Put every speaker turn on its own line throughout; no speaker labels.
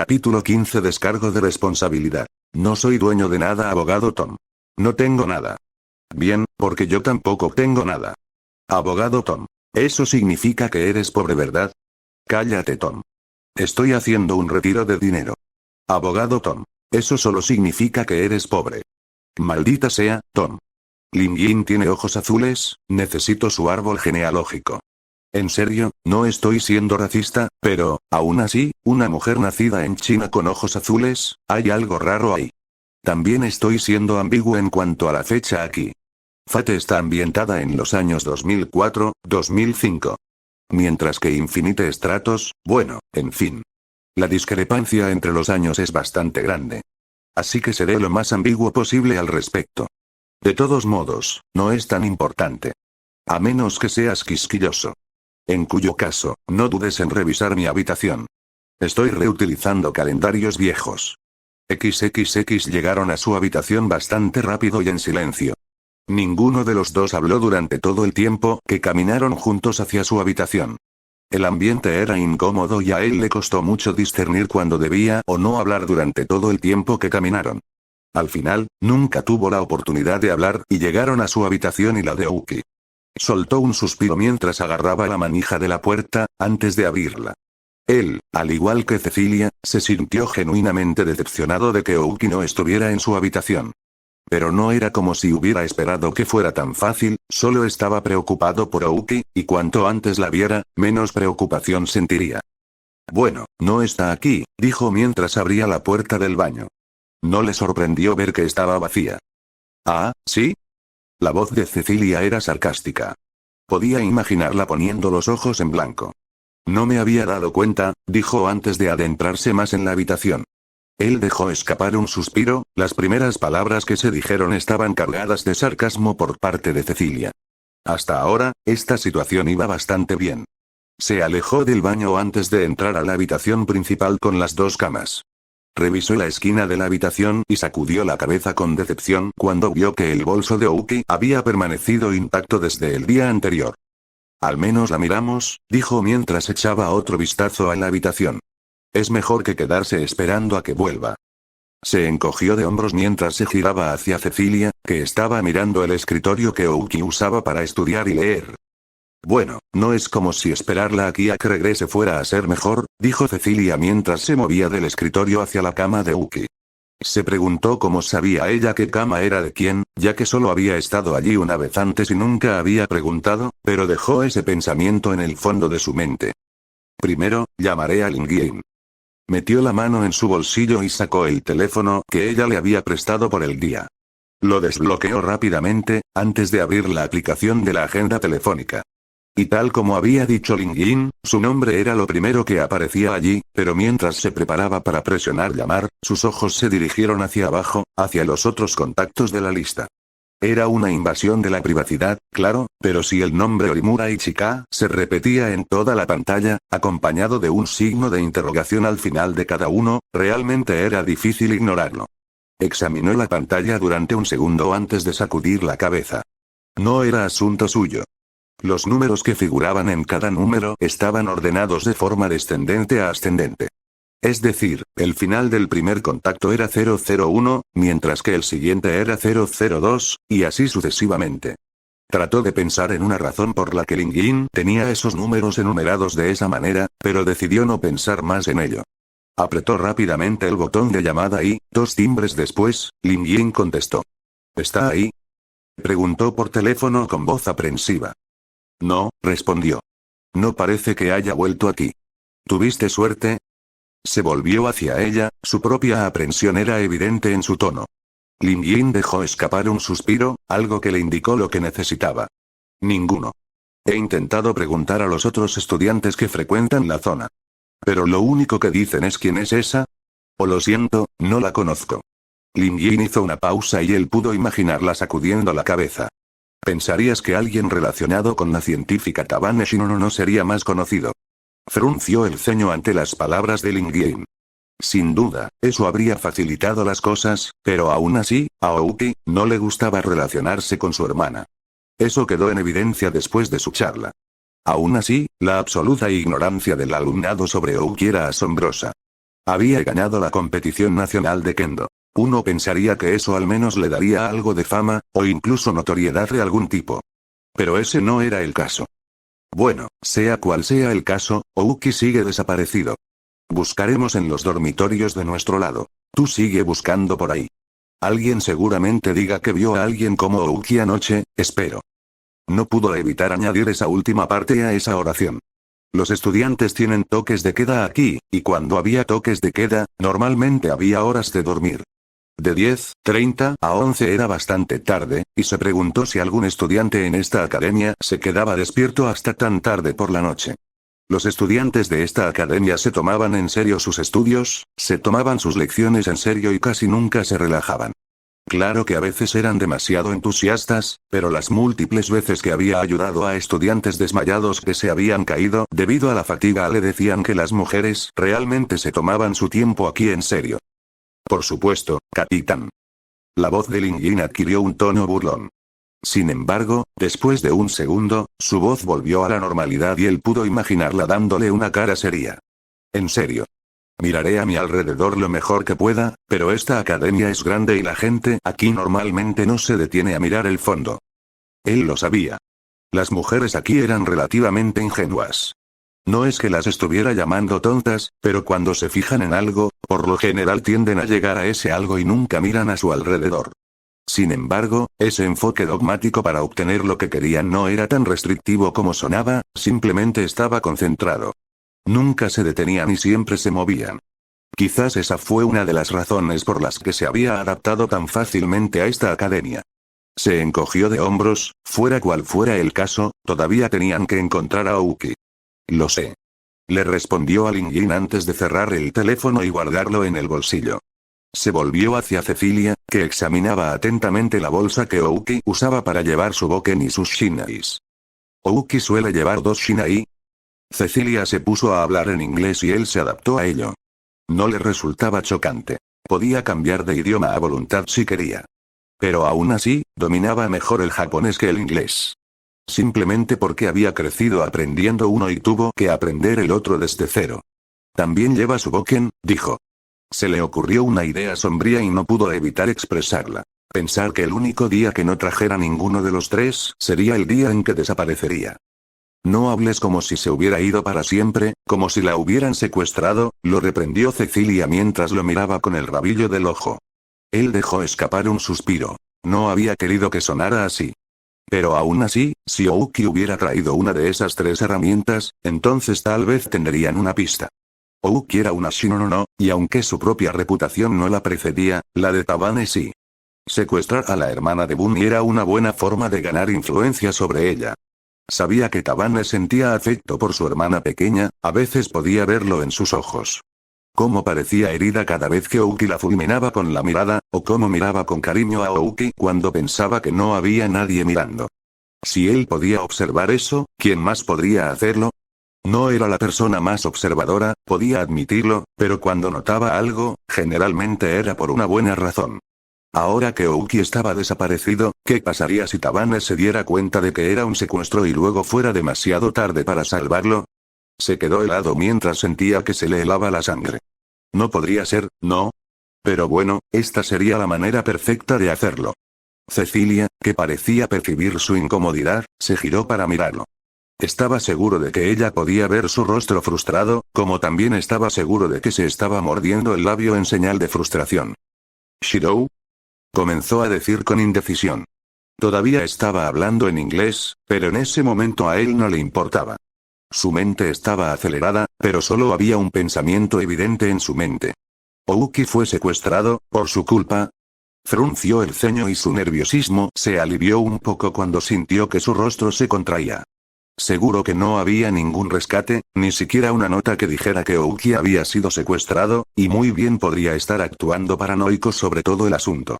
Capítulo 15. Descargo de responsabilidad. No soy dueño de nada, abogado Tom. No tengo nada. Bien, porque yo tampoco tengo nada. Abogado Tom. Eso significa que eres pobre, ¿verdad? Cállate, Tom. Estoy haciendo un retiro de dinero. Abogado Tom. Eso solo significa que eres pobre. Maldita sea, Tom. Lin Yin tiene ojos azules, necesito su árbol genealógico. En serio, no estoy siendo racista, pero, aún así, una mujer nacida en China con ojos azules, hay algo raro ahí. También estoy siendo ambiguo en cuanto a la fecha aquí. Fate está ambientada en los años 2004-2005. Mientras que Infinite Stratos, bueno, en fin. La discrepancia entre los años es bastante grande. Así que seré lo más ambiguo posible al respecto. De todos modos, no es tan importante. A menos que seas quisquilloso. En cuyo caso, no dudes en revisar mi habitación. Estoy reutilizando calendarios viejos. XXX llegaron a su habitación bastante rápido y en silencio. Ninguno de los dos habló durante todo el tiempo que caminaron juntos hacia su habitación. El ambiente era incómodo y a él le costó mucho discernir cuándo debía o no hablar durante todo el tiempo que caminaron. Al final, nunca tuvo la oportunidad de hablar y llegaron a su habitación y la de Uki. Soltó un suspiro mientras agarraba la manija de la puerta, antes de abrirla. Él, al igual que Cecilia, se sintió genuinamente decepcionado de que Ouki no estuviera en su habitación. Pero no era como si hubiera esperado que fuera tan fácil, solo estaba preocupado por Ouki, y cuanto antes la viera, menos preocupación sentiría. Bueno, no está aquí, dijo mientras abría la puerta del baño. No le sorprendió ver que estaba vacía. ¿Ah, sí? La voz de Cecilia era sarcástica. Podía imaginarla poniendo los ojos en blanco. No me había dado cuenta, dijo antes de adentrarse más en la habitación. Él dejó escapar un suspiro, las primeras palabras que se dijeron estaban cargadas de sarcasmo por parte de Cecilia. Hasta ahora, esta situación iba bastante bien. Se alejó del baño antes de entrar a la habitación principal con las dos camas. Revisó la esquina de la habitación y sacudió la cabeza con decepción cuando vio que el bolso de Ouki había permanecido intacto desde el día anterior. Al menos la miramos, dijo mientras echaba otro vistazo a la habitación. Es mejor que quedarse esperando a que vuelva. Se encogió de hombros mientras se giraba hacia Cecilia, que estaba mirando el escritorio que Ouki usaba para estudiar y leer. Bueno, no es como si esperarla aquí a que regrese fuera a ser mejor, dijo Cecilia mientras se movía del escritorio hacia la cama de Ouki. Se preguntó cómo sabía ella qué cama era de quién, ya que solo había estado allí una vez antes y nunca había preguntado, pero dejó ese pensamiento en el fondo de su mente. Primero, llamaré a Lin Yin. Metió la mano en su bolsillo y sacó el teléfono que ella le había prestado por el día. Lo desbloqueó rápidamente, antes de abrir la aplicación de la agenda telefónica. Y tal como había dicho Lin Yin, su nombre era lo primero que aparecía allí, pero mientras se preparaba para presionar llamar, sus ojos se dirigieron hacia abajo, hacia los otros contactos de la lista. Era una invasión de la privacidad, claro, pero si el nombre Orimura Ichika se repetía en toda la pantalla, acompañado de un signo de interrogación al final de cada uno, realmente era difícil ignorarlo. Examinó la pantalla durante un segundo antes de sacudir la cabeza. No era asunto suyo. Los números que figuraban en cada número estaban ordenados de forma descendente a ascendente. Es decir, el final del primer contacto era 001, mientras que el siguiente era 002, y así sucesivamente. Trató de pensar en una razón por la que Lin Yin tenía esos números enumerados de esa manera, pero decidió no pensar más en ello. Apretó rápidamente el botón de llamada y, 2 timbres después, Lin Yin contestó. ¿Está ahí?, preguntó por teléfono con voz aprensiva. No, respondió. No parece que haya vuelto aquí. ¿Tuviste suerte? Se volvió hacia ella, su propia aprensión era evidente en su tono. Lin Yin dejó escapar un suspiro, algo que le indicó lo que necesitaba. Ninguno. He intentado preguntar a los otros estudiantes que frecuentan la zona. Pero lo único que dicen es ¿quién es esa? O lo siento, no la conozco. Lin Yin hizo una pausa y él pudo imaginarla sacudiendo la cabeza. Pensarías que alguien relacionado con la científica Tabane Shinono no sería más conocido. Frunció el ceño ante las palabras de Lin Yin. Sin duda, eso habría facilitado las cosas, pero aún así, a Ouki no le gustaba relacionarse con su hermana. Eso quedó en evidencia después de su charla. Aún así, la absoluta ignorancia del alumnado sobre Ouki era asombrosa. Había ganado la competición nacional de Kendo. Uno pensaría que eso al menos le daría algo de fama, o incluso notoriedad de algún tipo. Pero ese no era el caso. Bueno, sea cual sea el caso, Ouki sigue desaparecido. Buscaremos en los dormitorios de nuestro lado. Tú sigue buscando por ahí. Alguien seguramente diga que vio a alguien como Ouki anoche, espero. No pudo evitar añadir esa última parte a esa oración. Los estudiantes tienen toques de queda aquí, y cuando había toques de queda, normalmente había horas de dormir. De 10:30 a 11 era bastante tarde, y se preguntó si algún estudiante en esta academia se quedaba despierto hasta tan tarde por la noche. Los estudiantes de esta academia se tomaban en serio sus estudios, se tomaban sus lecciones en serio y casi nunca se relajaban. Claro que a veces eran demasiado entusiastas, pero las múltiples veces que había ayudado a estudiantes desmayados que se habían caído debido a la fatiga le decían que las mujeres realmente se tomaban su tiempo aquí en serio. Por supuesto, capitán. La voz de Lin Jin adquirió un tono burlón. Sin embargo, después de un segundo, su voz volvió a la normalidad y él pudo imaginarla dándole una cara seria. En serio. Miraré a mi alrededor lo mejor que pueda, pero esta academia es grande y la gente aquí normalmente no se detiene a mirar el fondo. Él lo sabía. Las mujeres aquí eran relativamente ingenuas. No es que las estuviera llamando tontas, pero cuando se fijan en algo, por lo general tienden a llegar a ese algo y nunca miran a su alrededor. Sin embargo, ese enfoque dogmático para obtener lo que querían no era tan restrictivo como sonaba, simplemente estaba concentrado. Nunca se detenían y siempre se movían. Quizás esa fue una de las razones por las que se había adaptado tan fácilmente a esta academia. Se encogió de hombros, fuera cual fuera el caso, todavía tenían que encontrar a Ouki. Lo sé. Le respondió a Lin Jin antes de cerrar el teléfono y guardarlo en el bolsillo. Se volvió hacia Cecilia, que examinaba atentamente la bolsa que Ouki usaba para llevar su boken y sus shinais. ¿Ouki suele llevar 2 shinai? Cecilia se puso a hablar en inglés y él se adaptó a ello. No le resultaba chocante. Podía cambiar de idioma a voluntad si quería. Pero aún así, dominaba mejor el japonés que el inglés. Simplemente porque había crecido aprendiendo uno y tuvo que aprender el otro desde cero. También lleva su boken, dijo. Se le ocurrió una idea sombría y no pudo evitar expresarla. Pensar que el único día que no trajera ninguno de los tres sería el día en que desaparecería. No hables como si se hubiera ido para siempre, como si la hubieran secuestrado, lo reprendió Cecilia mientras lo miraba con el rabillo del ojo. Él dejó escapar un suspiro. No había querido que sonara así. Pero aún así, si Ouki hubiera traído una de esas 3 herramientas, entonces tal vez tendrían una pista. Ouki era una Shinono, y aunque su propia reputación no la precedía, la de Tabane sí. Secuestrar a la hermana de Bunny era una buena forma de ganar influencia sobre ella. Sabía que Tabane sentía afecto por su hermana pequeña, a veces podía verlo en sus ojos. Cómo parecía herida cada vez que Ouki la fulminaba con la mirada, o cómo miraba con cariño a Ouki cuando pensaba que no había nadie mirando. Si él podía observar eso, ¿quién más podría hacerlo? No era la persona más observadora, podía admitirlo, pero cuando notaba algo, generalmente era por una buena razón. Ahora que Ouki estaba desaparecido, ¿qué pasaría si Tabane se diera cuenta de que era un secuestro y luego fuera demasiado tarde para salvarlo? Se quedó helado mientras sentía que se le helaba la sangre. No podría ser, ¿no? Pero bueno, esta sería la manera perfecta de hacerlo. Cecilia, que parecía percibir su incomodidad, se giró para mirarlo. Estaba seguro de que ella podía ver su rostro frustrado, como también estaba seguro de que se estaba mordiendo el labio en señal de frustración. ¿Shirou? Comenzó a decir con indecisión. Todavía estaba hablando en inglés, pero en ese momento a él no le importaba. Su mente estaba acelerada, pero solo había un pensamiento evidente en su mente. ¿Ouki fue secuestrado, por su culpa? Frunció el ceño y su nerviosismo se alivió un poco cuando sintió que su rostro se contraía. Seguro que no había ningún rescate, ni siquiera una nota que dijera que Ouki había sido secuestrado, y muy bien podría estar actuando paranoico sobre todo el asunto.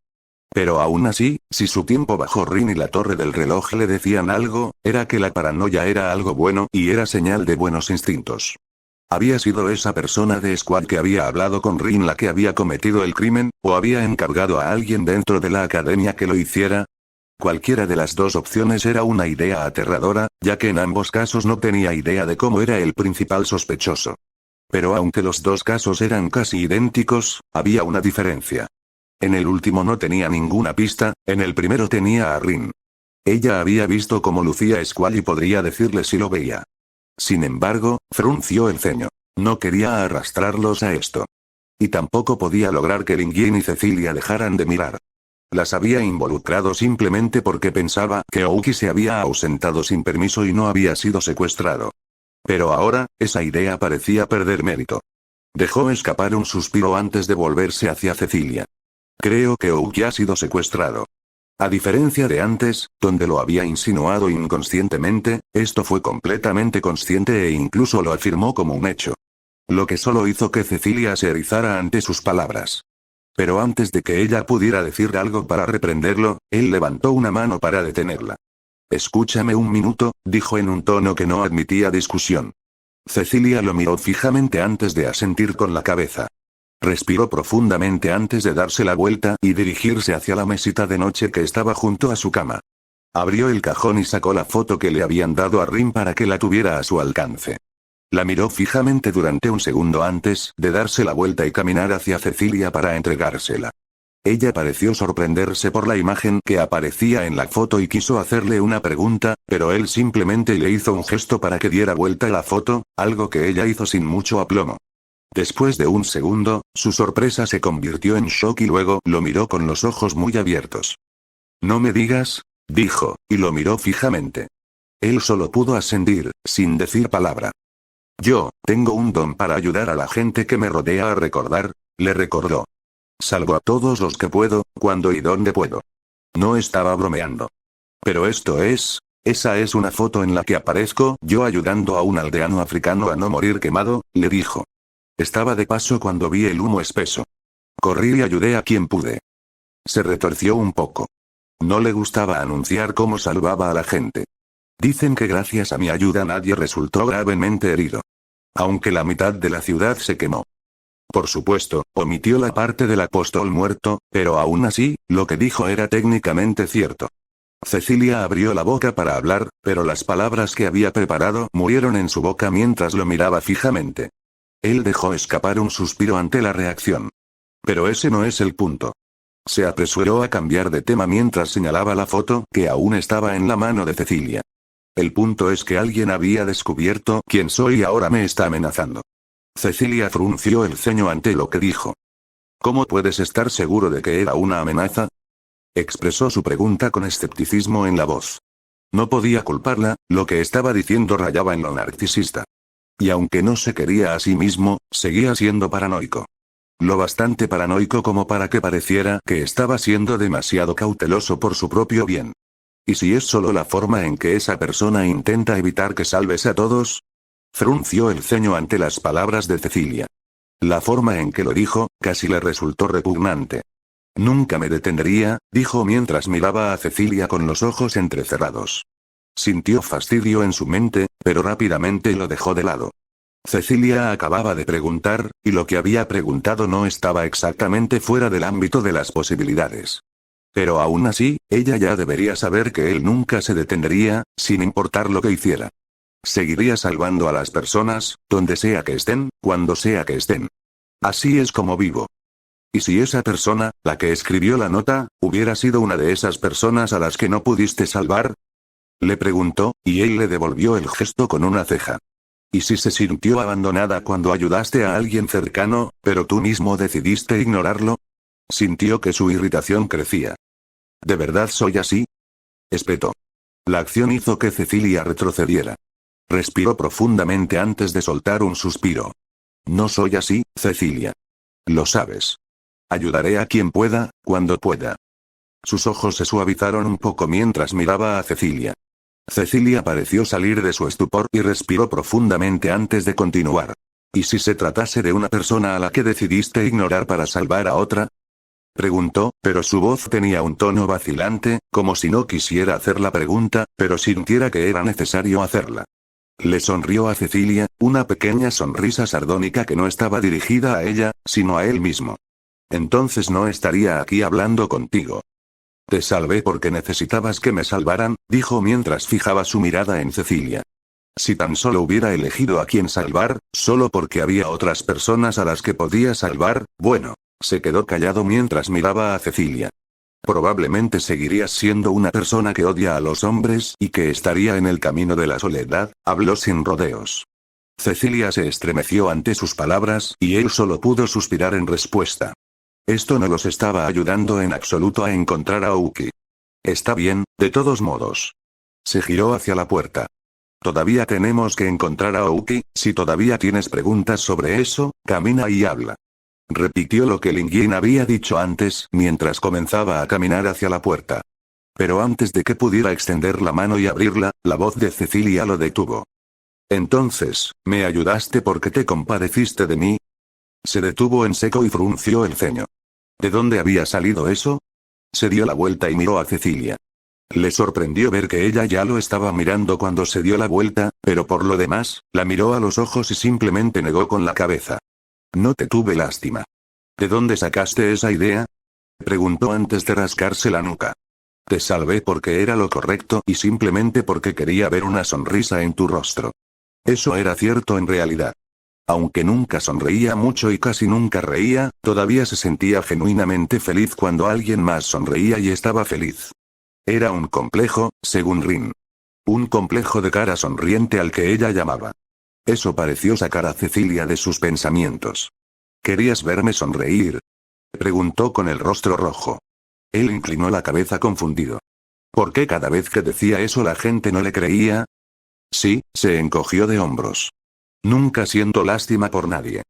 Pero aún así, si su tiempo bajo Rin y la torre del reloj le decían algo, era que la paranoia era algo bueno y era señal de buenos instintos. ¿Había sido esa persona de Squad que había hablado con Rin la que había cometido el crimen, o había encargado a alguien dentro de la academia que lo hiciera? Cualquiera de las dos opciones era una idea aterradora, ya que en ambos casos no tenía idea de cómo era el principal sospechoso. Pero aunque los dos casos eran casi idénticos, había una diferencia. En el último no tenía ninguna pista, en el primero tenía a Rin. Ella había visto cómo lucía Squall y podría decirle si lo veía. Sin embargo, frunció el ceño. No quería arrastrarlos a esto. Y tampoco podía lograr que Lingjin y Cecilia dejaran de mirar. Las había involucrado simplemente porque pensaba que Ouki se había ausentado sin permiso y no había sido secuestrado. Pero ahora, esa idea parecía perder mérito. Dejó escapar un suspiro antes de volverse hacia Cecilia. Creo que Ouki ha sido secuestrado. A diferencia de antes, donde lo había insinuado inconscientemente, esto fue completamente consciente e incluso lo afirmó como un hecho. Lo que solo hizo que Cecilia se erizara ante sus palabras. Pero antes de que ella pudiera decir algo para reprenderlo, él levantó una mano para detenerla. Escúchame un minuto, dijo en un tono que no admitía discusión. Cecilia lo miró fijamente antes de asentir con la cabeza. Respiró profundamente antes de darse la vuelta y dirigirse hacia la mesita de noche que estaba junto a su cama. Abrió el cajón y sacó la foto que le habían dado a Rin para que la tuviera a su alcance. La miró fijamente durante un segundo antes de darse la vuelta y caminar hacia Cecilia para entregársela. Ella pareció sorprenderse por la imagen que aparecía en la foto y quiso hacerle una pregunta, pero él simplemente le hizo un gesto para que diera vuelta la foto, algo que ella hizo sin mucho aplomo. Después de un segundo, su sorpresa se convirtió en shock y luego lo miró con los ojos muy abiertos. No me digas, dijo, y lo miró fijamente. Él solo pudo asentir, sin decir palabra. Yo, tengo un don para ayudar a la gente que me rodea a recordar, le recordó. Salvo a todos los que puedo, cuando y donde puedo. No estaba bromeando. Pero esa es una foto en la que aparezco yo ayudando a un aldeano africano a no morir quemado, le dijo. Estaba de paso cuando vi el humo espeso. Corrí y ayudé a quien pude. Se retorció un poco. No le gustaba anunciar cómo salvaba a la gente. Dicen que gracias a mi ayuda nadie resultó gravemente herido. Aunque la mitad de la ciudad se quemó. Por supuesto, omitió la parte del apóstol muerto, pero aún así, lo que dijo era técnicamente cierto. Cecilia abrió la boca para hablar, pero las palabras que había preparado murieron en su boca mientras lo miraba fijamente. Él dejó escapar un suspiro ante la reacción. Pero ese no es el punto. Se apresuró a cambiar de tema mientras señalaba la foto que aún estaba en la mano de Cecilia. El punto es que alguien había descubierto quién soy y ahora me está amenazando. Cecilia frunció el ceño ante lo que dijo. ¿Cómo puedes estar seguro de que era una amenaza? Expresó su pregunta con escepticismo en la voz. No podía culparla, lo que estaba diciendo rayaba en lo narcisista. Y aunque no se quería a sí mismo, seguía siendo paranoico. Lo bastante paranoico como para que pareciera que estaba siendo demasiado cauteloso por su propio bien. ¿Y si es solo la forma en que esa persona intenta evitar que salves a todos? Frunció el ceño ante las palabras de Cecilia. La forma en que lo dijo, casi le resultó repugnante. Nunca me detendría, dijo mientras miraba a Cecilia con los ojos entrecerrados. Sintió fastidio en su mente, pero rápidamente lo dejó de lado. Cecilia acababa de preguntar, y lo que había preguntado no estaba exactamente fuera del ámbito de las posibilidades. Pero aún así, ella ya debería saber que él nunca se detendría, sin importar lo que hiciera. Seguiría salvando a las personas, donde sea que estén, cuando sea que estén. Así es como vivo. ¿Y si esa persona, la que escribió la nota, hubiera sido una de esas personas a las que no pudiste salvar? Le preguntó, y él le devolvió el gesto con una ceja. ¿Y si se sintió abandonada cuando ayudaste a alguien cercano, pero tú mismo decidiste ignorarlo? Sintió que su irritación crecía. ¿De verdad soy así? Espetó. La acción hizo que Cecilia retrocediera. Respiró profundamente antes de soltar un suspiro. No soy así, Cecilia. Lo sabes. Ayudaré a quien pueda, cuando pueda. Sus ojos se suavizaron un poco mientras miraba a Cecilia. Cecilia pareció salir de su estupor y respiró profundamente antes de continuar. ¿Y si se tratase de una persona a la que decidiste ignorar para salvar a otra? Preguntó, pero su voz tenía un tono vacilante, como si no quisiera hacer la pregunta, pero sintiera que era necesario hacerla. Le sonrió a Cecilia, una pequeña sonrisa sardónica que no estaba dirigida a ella, sino a él mismo. Entonces no estaría aquí hablando contigo. Te salvé porque necesitabas que me salvaran, dijo mientras fijaba su mirada en Cecilia. Si tan solo hubiera elegido a quien salvar, solo porque había otras personas a las que podía salvar, bueno. Se quedó callado mientras miraba a Cecilia. Probablemente seguirías siendo una persona que odia a los hombres y que estaría en el camino de la soledad, habló sin rodeos. Cecilia se estremeció ante sus palabras y él solo pudo suspirar en respuesta. Esto no los estaba ayudando en absoluto a encontrar a Aoki. Está bien, de todos modos. Se giró hacia la puerta. Todavía tenemos que encontrar a Aoki, si todavía tienes preguntas sobre eso, camina y habla. Repitió lo que Lin Yin había dicho antes mientras comenzaba a caminar hacia la puerta. Pero antes de que pudiera extender la mano y abrirla, la voz de Cecilia lo detuvo. Entonces, ¿me ayudaste porque te compadeciste de mí? Se detuvo en seco y frunció el ceño. ¿De dónde había salido eso? Se dio la vuelta y miró a Cecilia. Le sorprendió ver que ella ya lo estaba mirando cuando se dio la vuelta, pero por lo demás, la miró a los ojos y simplemente negó con la cabeza. No te tuve lástima. ¿De dónde sacaste esa idea? Preguntó antes de rascarse la nuca. Te salvé porque era lo correcto y simplemente porque quería ver una sonrisa en tu rostro. Eso era cierto en realidad. Aunque nunca sonreía mucho y casi nunca reía, todavía se sentía genuinamente feliz cuando alguien más sonreía y estaba feliz. Era un complejo, según Rin. Un complejo de cara sonriente al que ella llamaba. Eso pareció sacar a Cecilia de sus pensamientos. ¿Querías verme sonreír? Preguntó con el rostro rojo. Él inclinó la cabeza confundido. ¿Por qué cada vez que decía eso la gente no le creía? Sí, se encogió de hombros. Nunca siento lástima por nadie.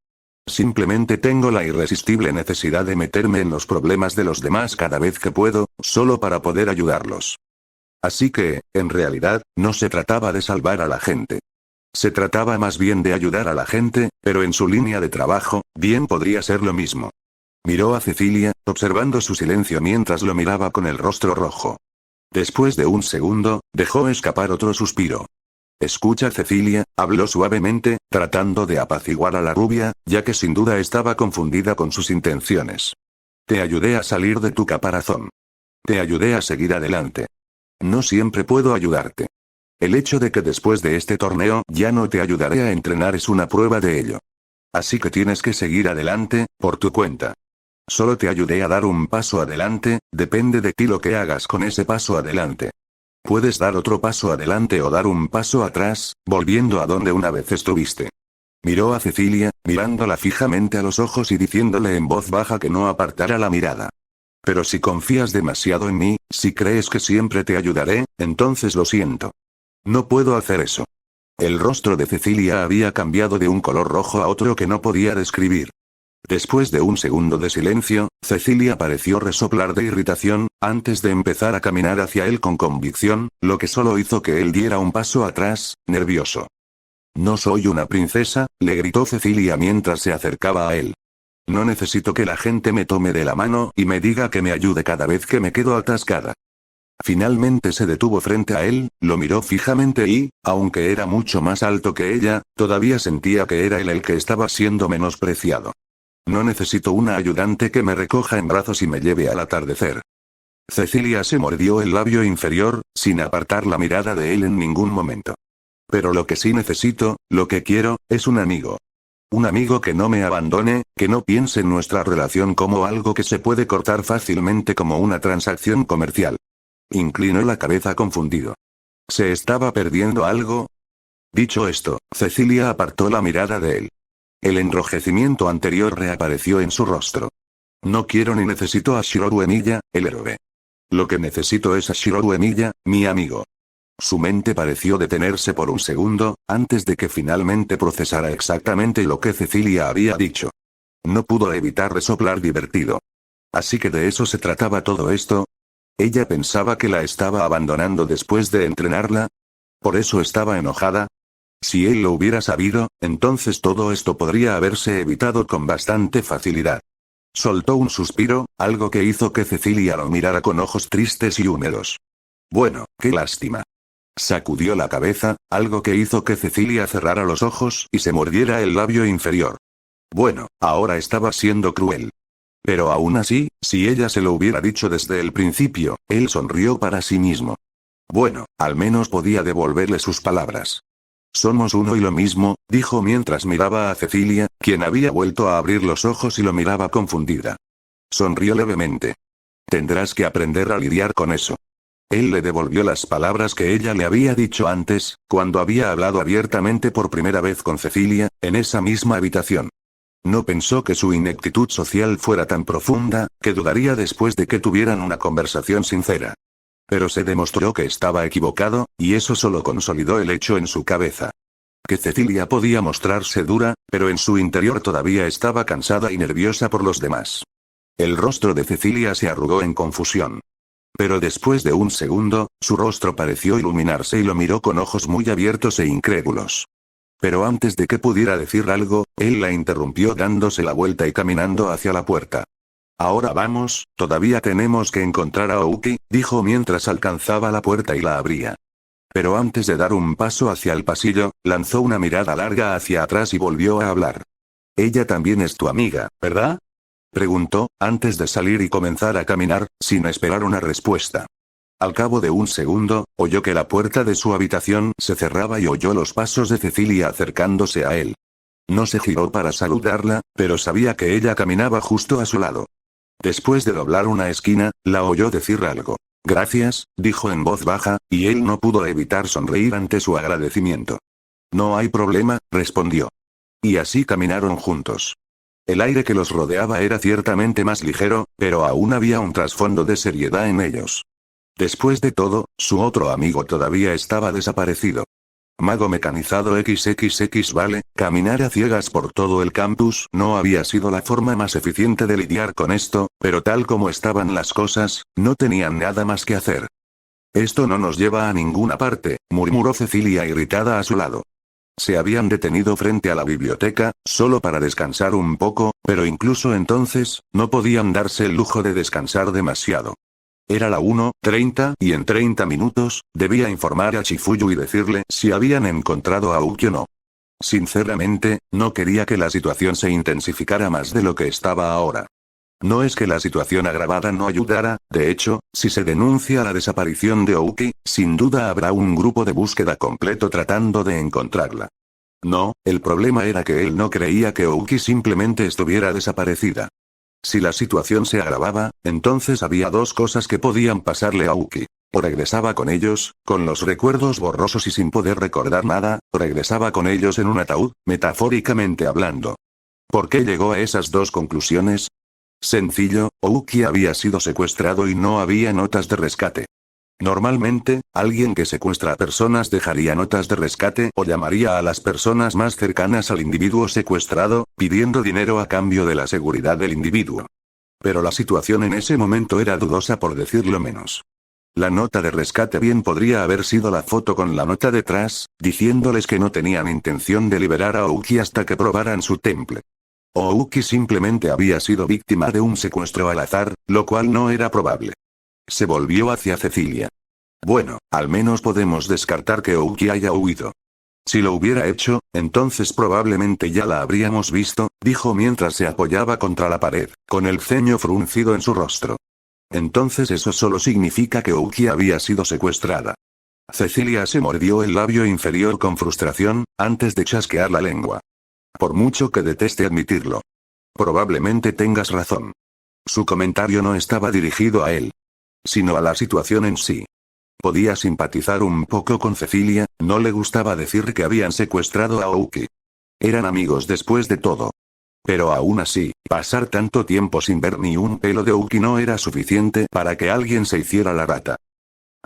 Simplemente tengo la irresistible necesidad de meterme en los problemas de los demás cada vez que puedo, solo para poder ayudarlos. Así que, en realidad, no se trataba de salvar a la gente. Se trataba más bien de ayudar a la gente, pero en su línea de trabajo, bien podría ser lo mismo. Miró a Cecilia, observando su silencio mientras lo miraba con el rostro rojo. Después de un segundo, dejó escapar otro suspiro. Escucha, Cecilia, habló suavemente, tratando de apaciguar a la rubia, ya que sin duda estaba confundida con sus intenciones. Te ayudé a salir de tu caparazón. Te ayudé a seguir adelante. No siempre puedo ayudarte. El hecho de que después de este torneo ya no te ayudaré a entrenar es una prueba de ello. Así que tienes que seguir adelante, por tu cuenta. Solo te ayudé a dar un paso adelante, depende de ti lo que hagas con ese paso adelante. Puedes dar otro paso adelante o dar un paso atrás, volviendo a donde una vez estuviste. Miró a Cecilia, mirándola fijamente a los ojos y diciéndole en voz baja que no apartara la mirada. Pero si confías demasiado en mí, si crees que siempre te ayudaré, entonces lo siento. No puedo hacer eso. El rostro de Cecilia había cambiado de un color rojo a otro que no podía describir. Después de un segundo de silencio, Cecilia pareció resoplar de irritación, antes de empezar a caminar hacia él con convicción, lo que solo hizo que él diera un paso atrás, nervioso. No soy una princesa, le gritó Cecilia mientras se acercaba a él. No necesito que la gente me tome de la mano y me diga que me ayude cada vez que me quedo atascada. Finalmente se detuvo frente a él, lo miró fijamente y, aunque era mucho más alto que ella, todavía sentía que era él el que estaba siendo menospreciado. No necesito una ayudante que me recoja en brazos y me lleve al atardecer. Cecilia se mordió el labio inferior, sin apartar la mirada de él en ningún momento. Pero lo que sí necesito, lo que quiero, es un amigo. Un amigo que no me abandone, que no piense en nuestra relación como algo que se puede cortar fácilmente como una transacción comercial. Inclinó la cabeza confundido. ¿Se estaba perdiendo algo? Dicho esto, Cecilia apartó la mirada de él. El enrojecimiento anterior reapareció en su rostro. No quiero ni necesito a Shiroru Emiya, el héroe. Lo que necesito es a Shiroru Emiya, mi amigo. Su mente pareció detenerse por un segundo, antes de que finalmente procesara exactamente lo que Cecilia había dicho. No pudo evitar resoplar divertido. Así que de eso se trataba todo esto. Ella pensaba que la estaba abandonando después de entrenarla. Por eso estaba enojada. Si él lo hubiera sabido, entonces todo esto podría haberse evitado con bastante facilidad. Soltó un suspiro, algo que hizo que Cecilia lo mirara con ojos tristes y húmedos. Bueno, qué lástima. Sacudió la cabeza, algo que hizo que Cecilia cerrara los ojos y se mordiera el labio inferior. Bueno, ahora estaba siendo cruel. Pero aún así, si ella se lo hubiera dicho desde el principio, él sonrió para sí mismo. Bueno, al menos podía devolverle sus palabras. Somos uno y lo mismo, dijo mientras miraba a Cecilia, quien había vuelto a abrir los ojos y lo miraba confundida. Sonrió levemente. Tendrás que aprender a lidiar con eso. Él le devolvió las palabras que ella le había dicho antes, cuando había hablado abiertamente por primera vez con Cecilia, en esa misma habitación. No pensó que su ineptitud social fuera tan profunda, que dudaría después de que tuvieran una conversación sincera. Pero se demostró que estaba equivocado, y eso solo consolidó el hecho en su cabeza. Que Cecilia podía mostrarse dura, pero en su interior todavía estaba cansada y nerviosa por los demás. El rostro de Cecilia se arrugó en confusión. Pero después de un segundo, su rostro pareció iluminarse y lo miró con ojos muy abiertos e incrédulos. Pero antes de que pudiera decir algo, él la interrumpió dándose la vuelta y caminando hacia la puerta. Ahora vamos, todavía tenemos que encontrar a Ouki, dijo mientras alcanzaba la puerta y la abría. Pero antes de dar un paso hacia el pasillo, lanzó una mirada larga hacia atrás y volvió a hablar. Ella también es tu amiga, ¿verdad? Preguntó, antes de salir y comenzar a caminar, sin esperar una respuesta. Al cabo de un segundo, oyó que la puerta de su habitación se cerraba y oyó los pasos de Cecilia acercándose a él. No se giró para saludarla, pero sabía que ella caminaba justo a su lado. Después de doblar una esquina, la oyó decir algo. Gracias, dijo en voz baja, y él no pudo evitar sonreír ante su agradecimiento. No hay problema, respondió. Y así caminaron juntos. El aire que los rodeaba era ciertamente más ligero, pero aún había un trasfondo de seriedad en ellos. Después de todo, su otro amigo todavía estaba desaparecido. Mago mecanizado XXX. Vale, caminar a ciegas por todo el campus no había sido la forma más eficiente de lidiar con esto, pero tal como estaban las cosas, no tenían nada más que hacer. Esto no nos lleva a ninguna parte, murmuró Cecilia irritada a su lado. Se habían detenido frente a la biblioteca, solo para descansar un poco, pero incluso entonces, no podían darse el lujo de descansar demasiado. Era la 1:30 y en 30 minutos, debía informar a Chifuyu y decirle si habían encontrado a Ouki o no. Sinceramente, no quería que la situación se intensificara más de lo que estaba ahora. No es que la situación agravada no ayudara, de hecho, si se denuncia la desaparición de Ouki, sin duda habrá un grupo de búsqueda completo tratando de encontrarla. No, el problema era que él no creía que Ouki simplemente estuviera desaparecida. Si la situación se agravaba, entonces había dos cosas que podían pasarle a Ouki. O regresaba con ellos, con los recuerdos borrosos y sin poder recordar nada, o regresaba con ellos en un ataúd, metafóricamente hablando. ¿Por qué llegó a esas dos conclusiones? Sencillo, Ouki había sido secuestrado y no había notas de rescate. Normalmente, alguien que secuestra a personas dejaría notas de rescate o llamaría a las personas más cercanas al individuo secuestrado, pidiendo dinero a cambio de la seguridad del individuo. Pero la situación en ese momento era dudosa por decirlo menos. La nota de rescate bien podría haber sido la foto con la nota detrás, diciéndoles que no tenían intención de liberar a Ouki hasta que probaran su temple. O Ouki simplemente había sido víctima de un secuestro al azar, lo cual no era probable. Se volvió hacia Cecilia. Bueno, al menos podemos descartar que Ouki haya huido. Si lo hubiera hecho, entonces probablemente ya la habríamos visto, dijo mientras se apoyaba contra la pared, con el ceño fruncido en su rostro. Entonces eso solo significa que Ouki había sido secuestrada. Cecilia se mordió el labio inferior con frustración, antes de chasquear la lengua. Por mucho que deteste admitirlo. Probablemente tengas razón. Su comentario no estaba dirigido a él, sino a la situación en sí. Podía simpatizar un poco con Cecilia, no le gustaba decir que habían secuestrado a Ouki. Eran amigos después de todo. Pero aún así, pasar tanto tiempo sin ver ni un pelo de Ouki no era suficiente para que alguien se hiciera la rata.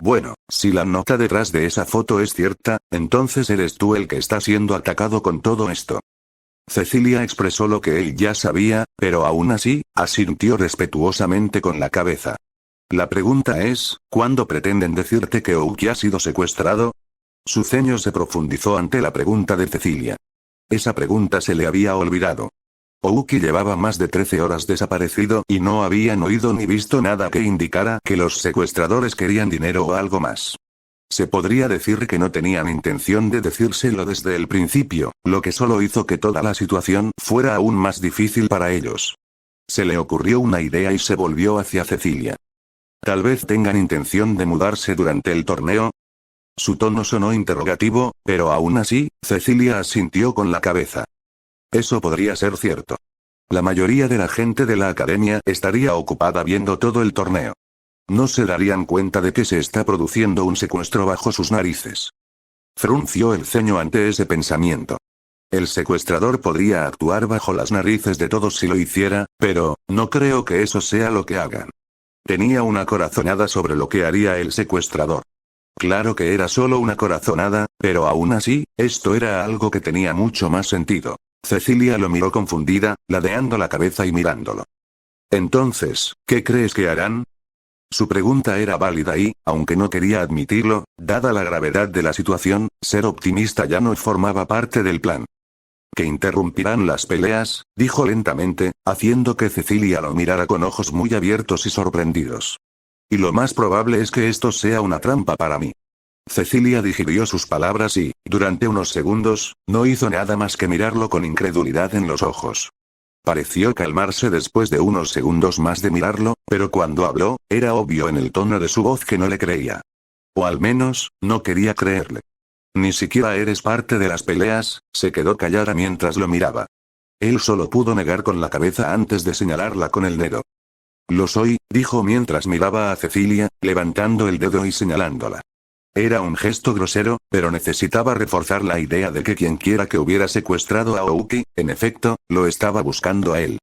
Bueno, si la nota detrás de esa foto es cierta, entonces eres tú el que está siendo atacado con todo esto. Cecilia expresó lo que él ya sabía, pero aún así, asintió respetuosamente con la cabeza. La pregunta es, ¿cuándo pretenden decirte que Ouki ha sido secuestrado? Su ceño se profundizó ante la pregunta de Cecilia. Esa pregunta se le había olvidado. Ouki llevaba más de 13 horas desaparecido y no habían oído ni visto nada que indicara que los secuestradores querían dinero o algo más. Se podría decir que no tenían intención de decírselo desde el principio, lo que solo hizo que toda la situación fuera aún más difícil para ellos. Se le ocurrió una idea y se volvió hacia Cecilia. Tal vez tengan intención de mudarse durante el torneo. Su tono sonó interrogativo, pero aún así, Cecilia asintió con la cabeza. Eso podría ser cierto. La mayoría de la gente de la academia estaría ocupada viendo todo el torneo. No se darían cuenta de que se está produciendo un secuestro bajo sus narices. Frunció el ceño ante ese pensamiento. El secuestrador podría actuar bajo las narices de todos si lo hiciera, pero, no creo que eso sea lo que hagan. Tenía una corazonada sobre lo que haría el secuestrador. Claro que era solo una corazonada, pero aún así, esto era algo que tenía mucho más sentido. Cecilia lo miró confundida, ladeando la cabeza y mirándolo. Entonces, ¿qué crees que harán? Su pregunta era válida y, aunque no quería admitirlo, dada la gravedad de la situación, ser optimista ya no formaba parte del plan. Que interrumpirán las peleas, dijo lentamente, haciendo que Cecilia lo mirara con ojos muy abiertos y sorprendidos. Y lo más probable es que esto sea una trampa para mí. Cecilia digirió sus palabras y, durante unos segundos, no hizo nada más que mirarlo con incredulidad en los ojos. Pareció calmarse después de unos segundos más de mirarlo, pero cuando habló, era obvio en el tono de su voz que no le creía. O al menos, no quería creerle. Ni siquiera eres parte de las peleas, se quedó callada mientras lo miraba. Él solo pudo negar con la cabeza antes de señalarla con el dedo. Lo soy, dijo mientras miraba a Cecilia, levantando el dedo y señalándola. Era un gesto grosero, pero necesitaba reforzar la idea de que quienquiera que hubiera secuestrado a Ouki, en efecto, lo estaba buscando a él.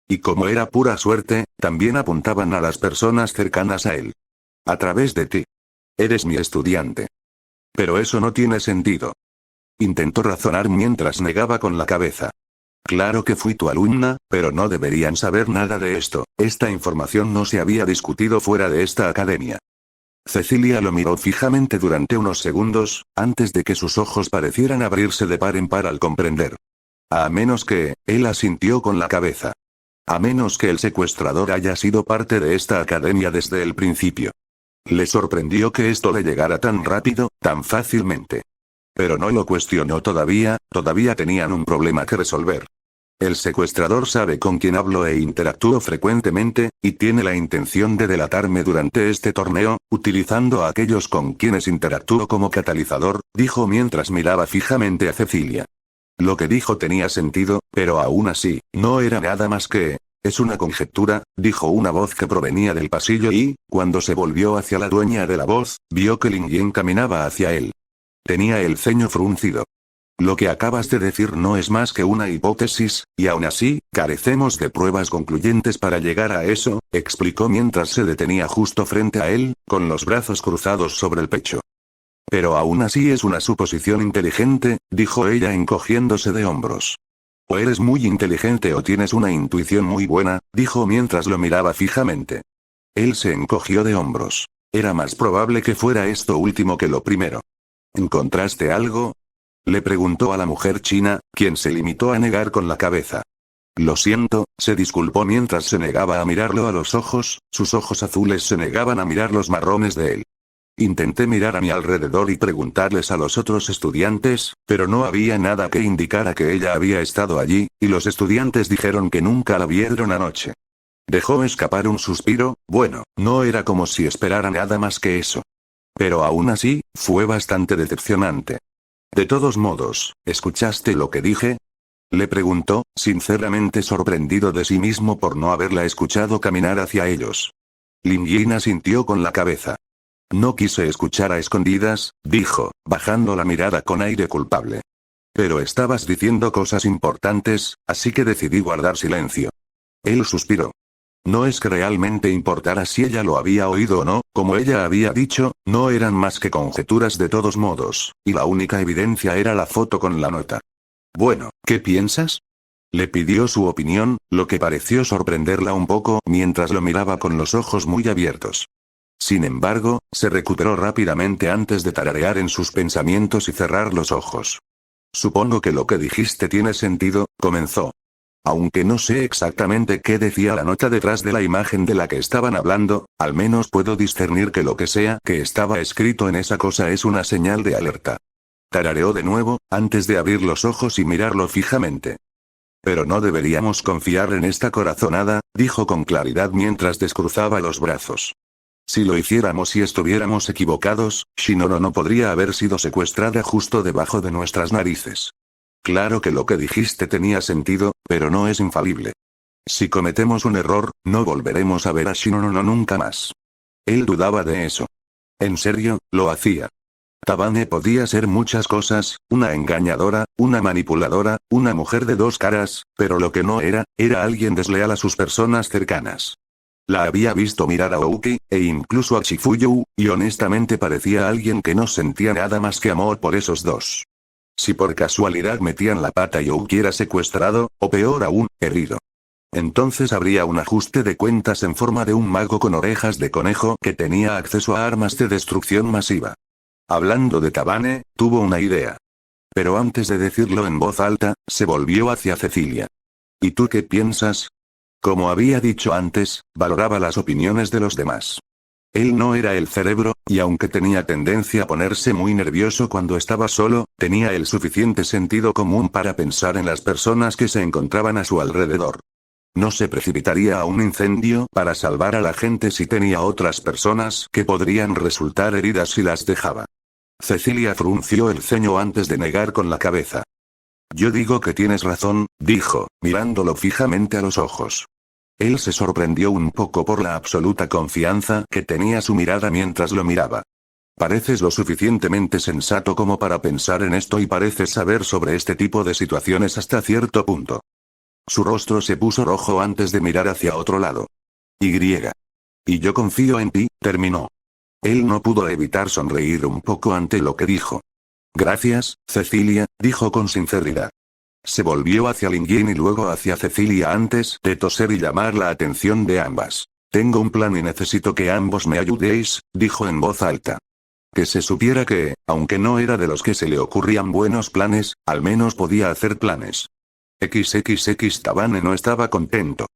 Y como era pura suerte, también apuntaban a las personas cercanas a él. A través de ti. Eres mi estudiante. Pero eso no tiene sentido. Intentó razonar mientras negaba con la cabeza. Claro que fui tu alumna, pero no deberían saber nada de esto. Esta información no se había discutido fuera de esta academia. Cecilia lo miró fijamente durante unos segundos, antes de que sus ojos parecieran abrirse de par en par al comprender. A menos que, él asintió con la cabeza. A menos que el secuestrador haya sido parte de esta academia desde el principio. Le sorprendió que esto le llegara tan rápido, tan fácilmente. Pero no lo cuestionó todavía tenían un problema que resolver. El secuestrador sabe con quién hablo e interactúo frecuentemente, y tiene la intención de delatarme durante este torneo, utilizando a aquellos con quienes interactúo como catalizador, dijo mientras miraba fijamente a Cecilia. Lo que dijo tenía sentido, pero aún así, no era nada más que... Es una conjetura, dijo una voz que provenía del pasillo y, cuando se volvió hacia la dueña de la voz, vio que Lin Yin caminaba hacia él. Tenía el ceño fruncido. Lo que acabas de decir no es más que una hipótesis, y aún así, carecemos de pruebas concluyentes para llegar a eso, explicó mientras se detenía justo frente a él, con los brazos cruzados sobre el pecho. Pero aún así es una suposición inteligente, dijo ella encogiéndose de hombros. O eres muy inteligente o tienes una intuición muy buena, dijo mientras lo miraba fijamente. Él se encogió de hombros. Era más probable que fuera esto último que lo primero. ¿Encontraste algo? Le preguntó a la mujer china, quien se limitó a negar con la cabeza. Lo siento, se disculpó mientras se negaba a mirarlo a los ojos, sus ojos azules se negaban a mirar los marrones de él. Intenté mirar a mi alrededor y preguntarles a los otros estudiantes, pero no había nada que indicara que ella había estado allí, y los estudiantes dijeron que nunca la vieron anoche. Dejó escapar un suspiro, bueno, no era como si esperara nada más que eso. Pero aún así, fue bastante decepcionante. De todos modos, ¿escuchaste lo que dije? Le preguntó, sinceramente sorprendido de sí mismo por no haberla escuchado caminar hacia ellos. Lin Yin asintió con la cabeza. No quise escuchar a escondidas, dijo, bajando la mirada con aire culpable. Pero estabas diciendo cosas importantes, así que decidí guardar silencio. Él suspiró. No es que realmente importara si ella lo había oído o no, como ella había dicho, no eran más que conjeturas de todos modos, y la única evidencia era la foto con la nota. Bueno, ¿qué piensas? Le pidió su opinión, lo que pareció sorprenderla un poco mientras lo miraba con los ojos muy abiertos. Sin embargo, se recuperó rápidamente antes de tararear en sus pensamientos y cerrar los ojos. Supongo que lo que dijiste tiene sentido, comenzó. Aunque no sé exactamente qué decía la nota detrás de la imagen de la que estaban hablando, al menos puedo discernir que lo que sea que estaba escrito en esa cosa es una señal de alerta. Tarareó de nuevo, antes de abrir los ojos y mirarlo fijamente. Pero no deberíamos confiar en esta corazonada, dijo con claridad mientras descruzaba los brazos. Si lo hiciéramos y estuviéramos equivocados, Shinono no podría haber sido secuestrada justo debajo de nuestras narices. Claro que lo que dijiste tenía sentido, pero no es infalible. Si cometemos un error, no volveremos a ver a Shinono nunca más. Él dudaba de eso. En serio, lo hacía. Tabane podía ser muchas cosas, una engañadora, una manipuladora, una mujer de dos caras, pero lo que no era, era alguien desleal a sus personas cercanas. La había visto mirar a Ouki, e incluso a Chifuyu, y honestamente parecía alguien que no sentía nada más que amor por esos dos. Si por casualidad metían la pata y Ouki era secuestrado, o peor aún, herido. Entonces habría un ajuste de cuentas en forma de un mago con orejas de conejo que tenía acceso a armas de destrucción masiva. Hablando de Tabane, tuvo una idea. Pero antes de decirlo en voz alta, se volvió hacia Cecilia. ¿Y tú qué piensas? Como había dicho antes, valoraba las opiniones de los demás. Él no era el cerebro, y aunque tenía tendencia a ponerse muy nervioso cuando estaba solo, tenía el suficiente sentido común para pensar en las personas que se encontraban a su alrededor. No se precipitaría a un incendio para salvar a la gente si tenía otras personas que podrían resultar heridas si las dejaba. Cecilia frunció el ceño antes de negar con la cabeza. Yo digo que tienes razón, dijo, mirándolo fijamente a los ojos. Él se sorprendió un poco por la absoluta confianza que tenía su mirada mientras lo miraba. Pareces lo suficientemente sensato como para pensar en esto y pareces saber sobre este tipo de situaciones hasta cierto punto. Su rostro se puso rojo antes de mirar hacia otro lado. Y yo confío en ti, terminó. Él no pudo evitar sonreír un poco ante lo que dijo. Gracias, Cecilia, dijo con sinceridad. Se volvió hacia Lin y luego hacia Cecilia antes de toser y llamar la atención de ambas. Tengo un plan y necesito que ambos me ayudéis, dijo en voz alta. Que se supiera que, aunque no era de los que se le ocurrían buenos planes, al menos podía hacer planes. XXX Tabane no estaba contento.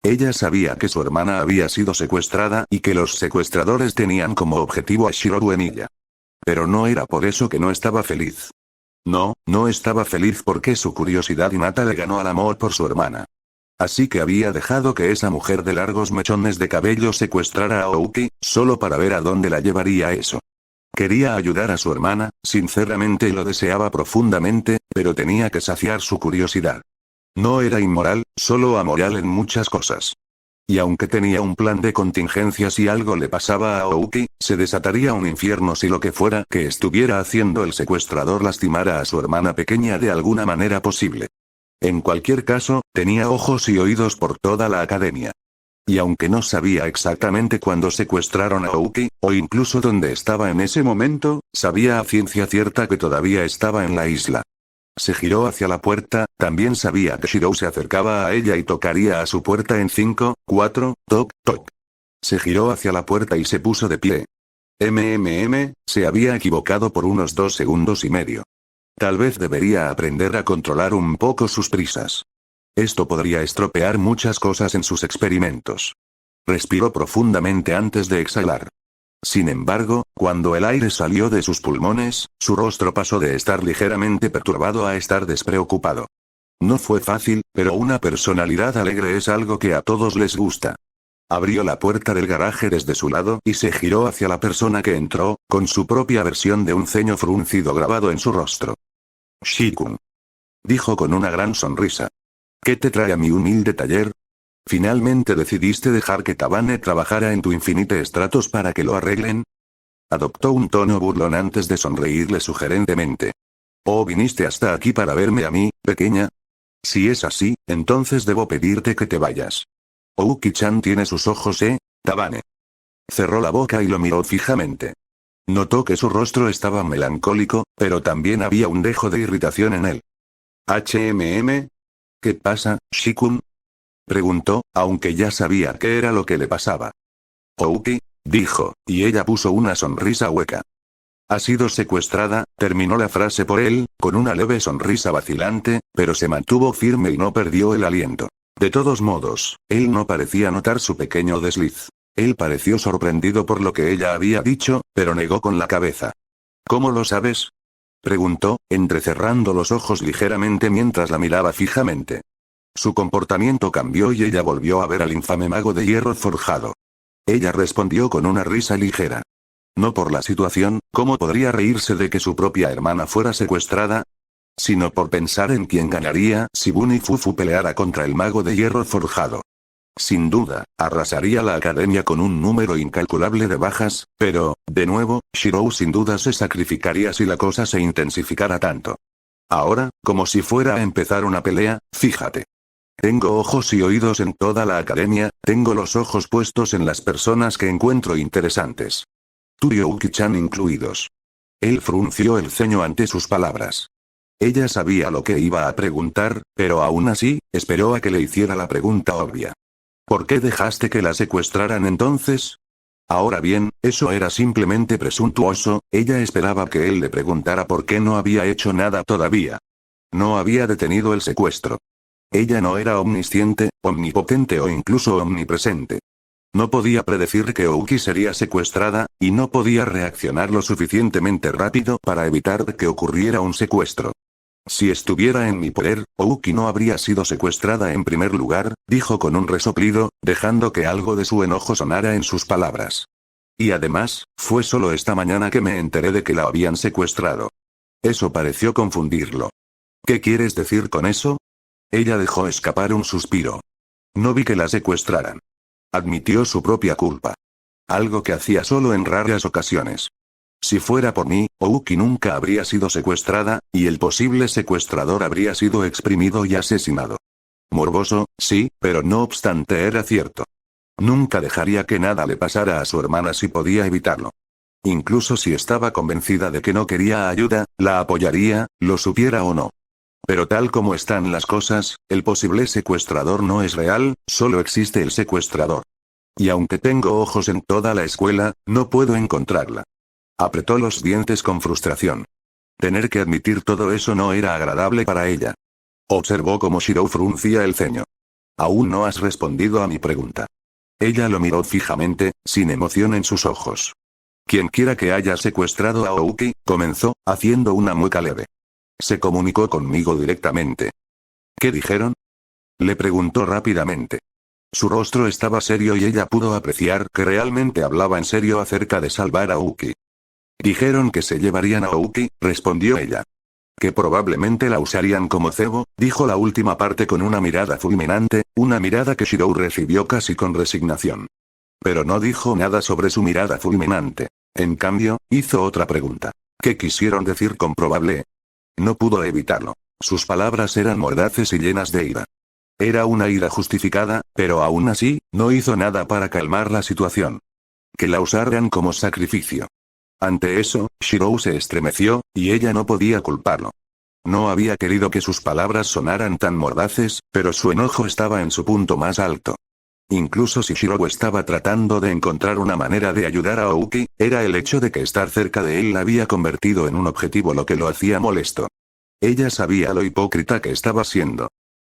Ella sabía que su hermana había sido secuestrada y que los secuestradores tenían como objetivo a Shiroru en ella. Pero no era por eso que no estaba feliz. No estaba feliz porque su curiosidad innata le ganó al amor por su hermana. Así que había dejado que esa mujer de largos mechones de cabello secuestrara a Ouki, solo para ver a dónde la llevaría eso. Quería ayudar a su hermana, sinceramente lo deseaba profundamente, pero tenía que saciar su curiosidad. No era inmoral, solo amoral en muchas cosas. Y aunque tenía un plan de contingencia si algo le pasaba a Ouki, se desataría un infierno si lo que fuera que estuviera haciendo el secuestrador lastimara a su hermana pequeña de alguna manera posible. En cualquier caso, tenía ojos y oídos por toda la academia. Y aunque no sabía exactamente cuándo secuestraron a Ouki, o incluso dónde estaba en ese momento, sabía a ciencia cierta que todavía estaba en la isla. Se giró hacia la puerta, también sabía que Shirou se acercaba a ella y tocaría a su puerta en 5, 4, toc, toc. Se giró hacia la puerta y se puso de pie. Se había equivocado por unos 2 segundos y medio. Tal vez debería aprender a controlar un poco sus prisas. Esto podría estropear muchas cosas en sus experimentos. Respiró profundamente antes de exhalar. Sin embargo, cuando el aire salió de sus pulmones, su rostro pasó de estar ligeramente perturbado a estar despreocupado. No fue fácil, pero una personalidad alegre es algo que a todos les gusta. Abrió la puerta del garaje desde su lado y se giró hacia la persona que entró, con su propia versión de un ceño fruncido grabado en su rostro. Shikun. Dijo con una gran sonrisa. ¿Qué te trae a mi humilde taller? ¿Finalmente decidiste dejar que Tabane trabajara en tu Infinite Stratos para que lo arreglen? Adoptó un tono burlón antes de sonreírle sugerentemente. ¿O viniste hasta aquí para verme a mí, pequeña? Si es así, entonces debo pedirte que te vayas. Ouki-chan tiene sus ojos, Tabane. Cerró la boca y lo miró fijamente. Notó que su rostro estaba melancólico, pero también había un dejo de irritación en él. ¿Qué pasa, Shikun? Preguntó, aunque ya sabía qué era lo que le pasaba. Ouki, dijo, y ella puso una sonrisa hueca. Ha sido secuestrada, terminó la frase por él, con una leve sonrisa vacilante, pero se mantuvo firme y no perdió el aliento. De todos modos, él no parecía notar su pequeño desliz. Él pareció sorprendido por lo que ella había dicho, pero negó con la cabeza. ¿Cómo lo sabes? Preguntó, entrecerrando los ojos ligeramente mientras la miraba fijamente. Su comportamiento cambió y ella volvió a ver al infame mago de hierro forjado. Ella respondió con una risa ligera. No por la situación, ¿cómo podría reírse de que su propia hermana fuera secuestrada? Sino por pensar en quién ganaría si Bunny Fufu peleara contra el mago de hierro forjado. Sin duda, arrasaría la academia con un número incalculable de bajas, pero, de nuevo, Shirou sin duda se sacrificaría si la cosa se intensificara tanto. Ahora, como si fuera a empezar una pelea, fíjate. Tengo ojos y oídos en toda la academia, tengo los ojos puestos en las personas que encuentro interesantes. Turiyuki-chan incluidos. Él frunció el ceño ante sus palabras. Ella sabía lo que iba a preguntar, pero aún así, esperó a que le hiciera la pregunta obvia. ¿Por qué dejaste que la secuestraran entonces? Ahora bien, eso era simplemente presuntuoso, ella esperaba que él le preguntara por qué no había hecho nada todavía. No había detenido el secuestro. Ella no era omnisciente, omnipotente o incluso omnipresente. No podía predecir que Ouki sería secuestrada, y no podía reaccionar lo suficientemente rápido para evitar que ocurriera un secuestro. Si estuviera en mi poder, Ouki no habría sido secuestrada en primer lugar, dijo con un resoplido, dejando que algo de su enojo sonara en sus palabras. Y además, fue solo esta mañana que me enteré de que la habían secuestrado. Eso pareció confundirlo. ¿Qué quieres decir con eso? Ella dejó escapar un suspiro. No vi que la secuestraran. Admitió su propia culpa. Algo que hacía solo en raras ocasiones. Si fuera por mí, Ouki nunca habría sido secuestrada, y el posible secuestrador habría sido exprimido y asesinado. Morboso, sí, pero no obstante era cierto. Nunca dejaría que nada le pasara a su hermana si podía evitarlo. Incluso si estaba convencida de que no quería ayuda, la apoyaría, lo supiera o no. Pero tal como están las cosas, el posible secuestrador no es real, solo existe el secuestrador. Y aunque tengo ojos en toda la escuela, no puedo encontrarla. Apretó los dientes con frustración. Tener que admitir todo eso no era agradable para ella. Observó cómo Shirou fruncía el ceño. Aún no has respondido a mi pregunta. Ella lo miró fijamente, sin emoción en sus ojos. Quien quiera que haya secuestrado a Ouki, comenzó, haciendo una mueca leve. Se comunicó conmigo directamente. ¿Qué dijeron? Le preguntó rápidamente. Su rostro estaba serio y ella pudo apreciar que realmente hablaba en serio acerca de salvar a Ouki. Dijeron que se llevarían a Ouki, respondió ella. Que probablemente la usarían como cebo, dijo la última parte con una mirada fulminante, una mirada que Shirou recibió casi con resignación. Pero no dijo nada sobre su mirada fulminante. En cambio, hizo otra pregunta. ¿Qué quisieron decir con probable? No pudo evitarlo. Sus palabras eran mordaces y llenas de ira. Era una ira justificada, pero aún así, no hizo nada para calmar la situación. Que la usaran como sacrificio. Ante eso, Shirou se estremeció, y ella no podía culparlo. No había querido que sus palabras sonaran tan mordaces, pero su enojo estaba en su punto más alto. Incluso si Shirou estaba tratando de encontrar una manera de ayudar a Ouki, era el hecho de que estar cerca de él la había convertido en un objetivo lo que lo hacía molesto. Ella sabía lo hipócrita que estaba siendo.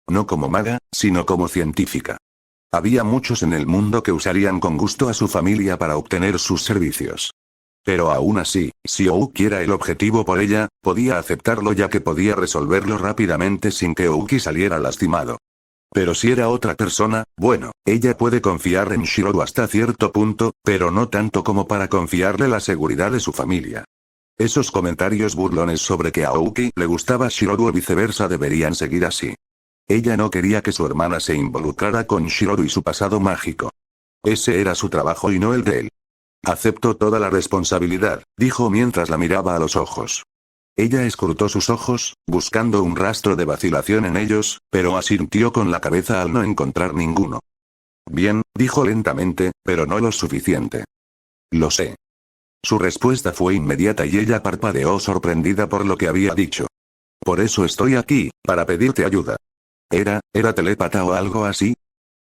No como maga, sino como científica. Había muchos en el mundo que usarían con gusto a su familia para obtener sus servicios. Pero aún así, si Ouki era el objetivo por ella, podía aceptarlo ya que podía resolverlo rápidamente sin que Ouki saliera lastimado. Pero si era otra persona, bueno, ella puede confiar en Shirou hasta cierto punto, pero no tanto como para confiarle la seguridad de su familia. Esos comentarios burlones sobre que a Ouki le gustaba Shirou o viceversa deberían seguir así. Ella no quería que su hermana se involucrara con Shirou y su pasado mágico. Ese era su trabajo y no el de él. Acepto toda la responsabilidad, dijo mientras la miraba a los ojos. Ella escrutó sus ojos, buscando un rastro de vacilación en ellos, pero asintió con la cabeza al no encontrar ninguno. Bien, dijo lentamente, pero no lo suficiente. Lo sé. Su respuesta fue inmediata y ella parpadeó sorprendida por lo que había dicho. Por eso estoy aquí, para pedirte ayuda. ¿Era telépata o algo así?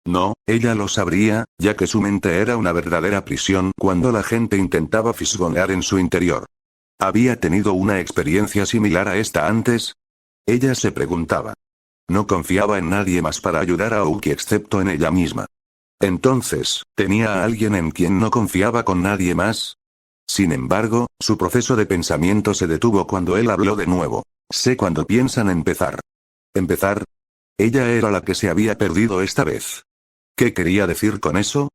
No, ella lo sabría, ya que su mente era una verdadera prisión cuando la gente intentaba fisgonear en su interior. ¿Había tenido una experiencia similar a esta antes? Ella se preguntaba. No confiaba en nadie más para ayudar a Ouki excepto en ella misma. Entonces, ¿tenía a alguien en quien no confiaba con nadie más? Sin embargo, su proceso de pensamiento se detuvo cuando él habló de nuevo. Sé cuándo piensan empezar. ¿Empezar? Ella era la que se había perdido esta vez. ¿Qué quería decir con eso?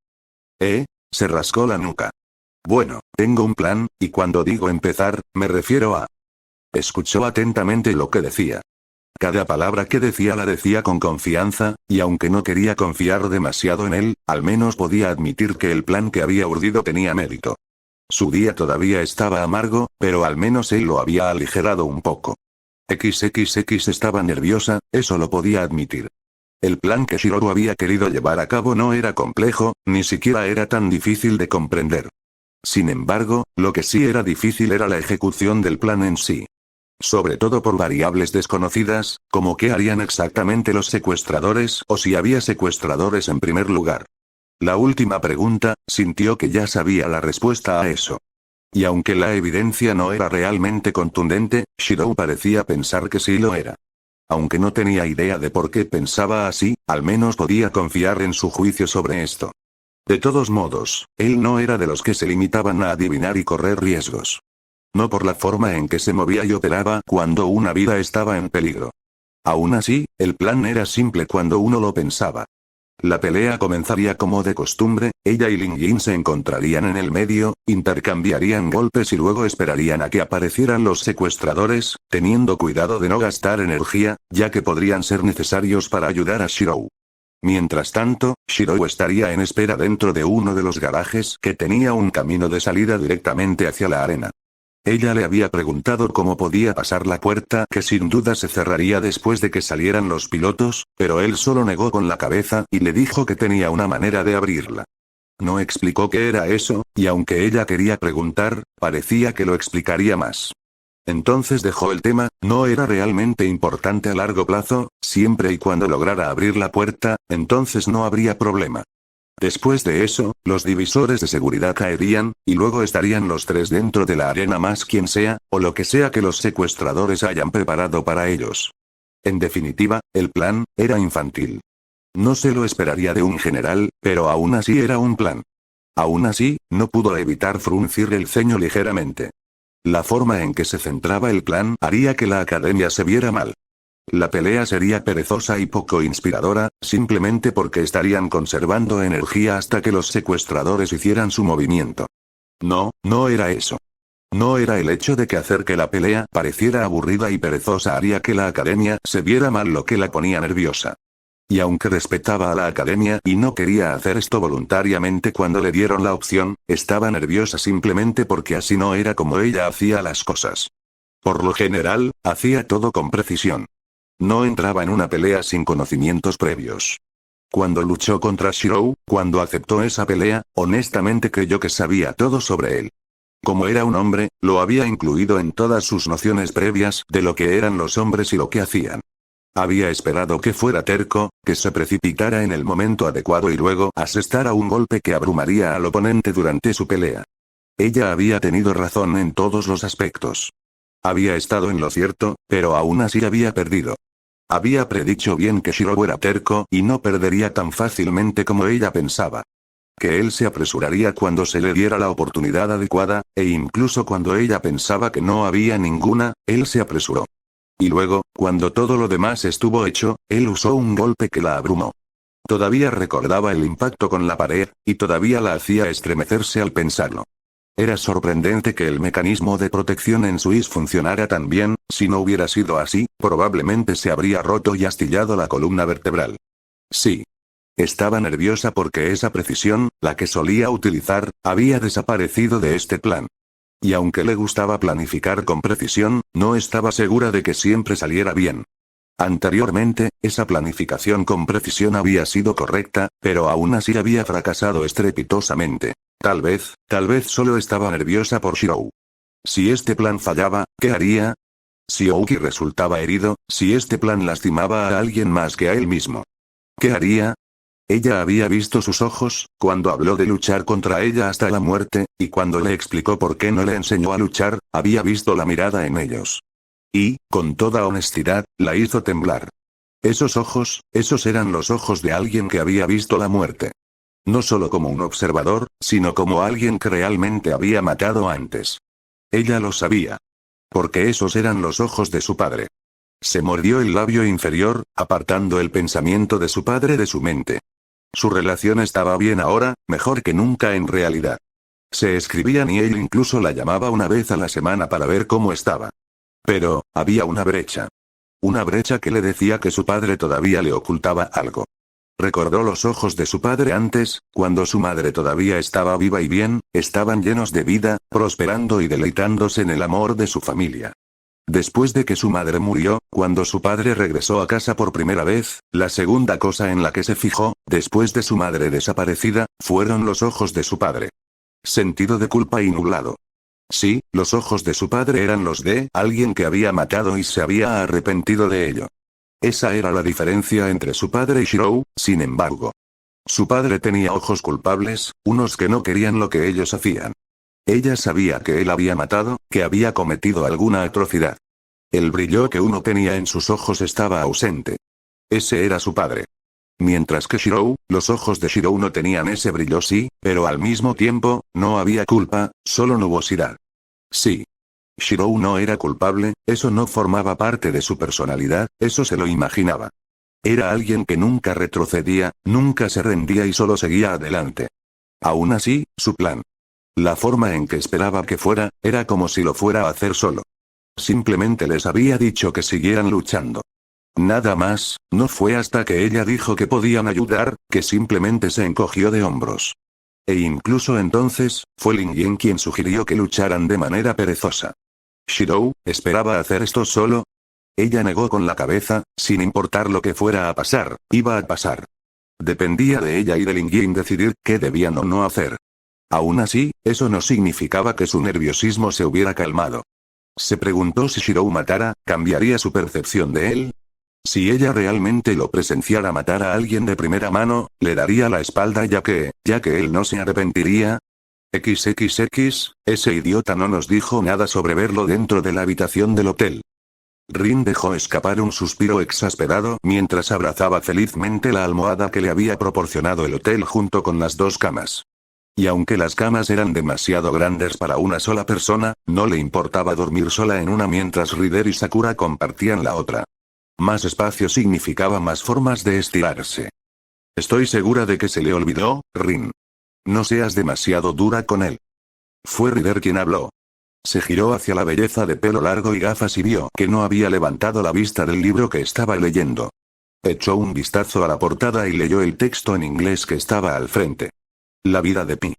se rascó la nuca. Bueno, tengo un plan, y cuando digo empezar, me refiero a... Escuchó atentamente lo que decía. Cada palabra que decía la decía con confianza, y aunque no quería confiar demasiado en él, al menos podía admitir que el plan que había urdido tenía mérito. Su día todavía estaba amargo, pero al menos él lo había aligerado un poco. XXX estaba nerviosa, eso lo podía admitir. El plan que Shirou había querido llevar a cabo no era complejo, ni siquiera era tan difícil de comprender. Sin embargo, lo que sí era difícil era la ejecución del plan en sí. Sobre todo por variables desconocidas, como qué harían exactamente los secuestradores o si había secuestradores en primer lugar. La última pregunta, sintió que ya sabía la respuesta a eso. Y aunque la evidencia no era realmente contundente, Shirou parecía pensar que sí lo era. Aunque no tenía idea de por qué pensaba así, al menos podía confiar en su juicio sobre esto. De todos modos, él no era de los que se limitaban a adivinar y correr riesgos. No por la forma en que se movía y operaba cuando una vida estaba en peligro. Aún así, el plan era simple cuando uno lo pensaba. La pelea comenzaría como de costumbre, ella y Lin Jin se encontrarían en el medio, intercambiarían golpes y luego esperarían a que aparecieran los secuestradores, teniendo cuidado de no gastar energía, ya que podrían ser necesarios para ayudar a Shirou. Mientras tanto, Shirou estaría en espera dentro de uno de los garajes que tenía un camino de salida directamente hacia la arena. Ella le había preguntado cómo podía pasar la puerta que sin duda se cerraría después de que salieran los pilotos, pero él solo negó con la cabeza y le dijo que tenía una manera de abrirla. No explicó qué era eso, y aunque ella quería preguntar, parecía que lo explicaría más. Entonces dejó el tema, no era realmente importante a largo plazo, siempre y cuando lograra abrir la puerta, entonces no habría problema. Después de eso, los divisores de seguridad caerían, y luego estarían los tres dentro de la arena más quien sea, o lo que sea que los secuestradores hayan preparado para ellos. En definitiva, el plan, era infantil. No se lo esperaría de un general, pero aún así era un plan. Aún así, no pudo evitar fruncir el ceño ligeramente. La forma en que se centraba el plan haría que la academia se viera mal. La pelea sería perezosa y poco inspiradora, simplemente porque estarían conservando energía hasta que los secuestradores hicieran su movimiento. No, no era eso. No era el hecho de que hacer que la pelea pareciera aburrida y perezosa haría que la academia se viera mal lo que la ponía nerviosa. Y aunque respetaba a la academia y no quería hacer esto voluntariamente cuando le dieron la opción, estaba nerviosa simplemente porque así no era como ella hacía las cosas. Por lo general, hacía todo con precisión. No entraba en una pelea sin conocimientos previos. Cuando luchó contra Shirou, cuando aceptó esa pelea, honestamente creyó que sabía todo sobre él. Como era un hombre, lo había incluido en todas sus nociones previas de lo que eran los hombres y lo que hacían. Había esperado que fuera terco, que se precipitara en el momento adecuado y luego asestara un golpe que abrumaría al oponente durante su pelea. Ella había tenido razón en todos los aspectos. Había estado en lo cierto, pero aún así había perdido. Había predicho bien que Shirou era terco y no perdería tan fácilmente como ella pensaba. Que él se apresuraría cuando se le diera la oportunidad adecuada, e incluso cuando ella pensaba que no había ninguna, él se apresuró. Y luego, cuando todo lo demás estuvo hecho, él usó un golpe que la abrumó. Todavía recordaba el impacto con la pared, y todavía la hacía estremecerse al pensarlo. Era sorprendente que el mecanismo de protección en Suisse funcionara tan bien, si no hubiera sido así, probablemente se habría roto y astillado la columna vertebral. Sí. Estaba nerviosa porque esa precisión, la que solía utilizar, había desaparecido de este plan. Y aunque le gustaba planificar con precisión, no estaba segura de que siempre saliera bien. Anteriormente, esa planificación con precisión había sido correcta, pero aún así había fracasado estrepitosamente. Tal vez solo estaba nerviosa por Shirou. Si este plan fallaba, ¿qué haría? Si Ouki resultaba herido, si este plan lastimaba a alguien más que a él mismo. ¿Qué haría? Ella había visto sus ojos, cuando habló de luchar contra ella hasta la muerte, y cuando le explicó por qué no le enseñó a luchar, había visto la mirada en ellos. Y, con toda honestidad, la hizo temblar. Esos ojos, esos eran los ojos de alguien que había visto la muerte. No solo como un observador, sino como alguien que realmente había matado antes. Ella lo sabía. Porque esos eran los ojos de su padre. Se mordió el labio inferior, apartando el pensamiento de su padre de su mente. Su relación estaba bien ahora, mejor que nunca en realidad. Se escribían y él incluso la llamaba una vez a la semana para ver cómo estaba. Pero, había una brecha. Una brecha que le decía que su padre todavía le ocultaba algo. Recordó los ojos de su padre antes, cuando su madre todavía estaba viva y bien, estaban llenos de vida, prosperando y deleitándose en el amor de su familia. Después de que su madre murió, cuando su padre regresó a casa por primera vez, la segunda cosa en la que se fijó, después de su madre desaparecida, fueron los ojos de su padre. Sentido de culpa y nublado. Sí, los ojos de su padre eran los de alguien que había matado y se había arrepentido de ello. Esa era la diferencia entre su padre y Shirou, sin embargo. Su padre tenía ojos culpables, unos que no querían lo que ellos hacían. Ella sabía que él había matado, que había cometido alguna atrocidad. El brillo que uno tenía en sus ojos estaba ausente. Ese era su padre. Mientras que Shirou, los ojos de Shirou no tenían ese brillo sí, pero al mismo tiempo, no había culpa, solo nubosidad. Sí. Shirou no era culpable, eso no formaba parte de su personalidad, eso se lo imaginaba. Era alguien que nunca retrocedía, nunca se rendía y solo seguía adelante. Aún así, su plan. La forma en que esperaba que fuera, era como si lo fuera a hacer solo. Simplemente les había dicho que siguieran luchando. Nada más, no fue hasta que ella dijo que podían ayudar, que simplemente se encogió de hombros. E incluso entonces, fue Lin Yin quien sugirió que lucharan de manera perezosa. ¿Shirou, esperaba hacer esto solo? Ella negó con la cabeza, sin importar lo que fuera a pasar, iba a pasar. Dependía de ella y de Lin Yin decidir qué debían o no hacer. Aún así, eso no significaba que su nerviosismo se hubiera calmado. Se preguntó si Shirou matara, ¿cambiaría su percepción de él? Si ella realmente lo presenciara matar a alguien de primera mano, le daría la espalda ya que él no se arrepentiría. XXX, ese idiota no nos dijo nada sobre verlo dentro de la habitación del hotel. Rin dejó escapar un suspiro exasperado mientras abrazaba felizmente la almohada que le había proporcionado el hotel junto con las dos camas. Y aunque las camas eran demasiado grandes para una sola persona, no le importaba dormir sola en una mientras Rider y Sakura compartían la otra. Más espacio significaba más formas de estirarse. Estoy segura de que se le olvidó, Rin. No seas demasiado dura con él. Fue Rider quien habló. Se giró hacia la belleza de pelo largo y gafas y vio que no había levantado la vista del libro que estaba leyendo. Echó un vistazo a la portada y leyó el texto en inglés que estaba al frente. La vida de Pi.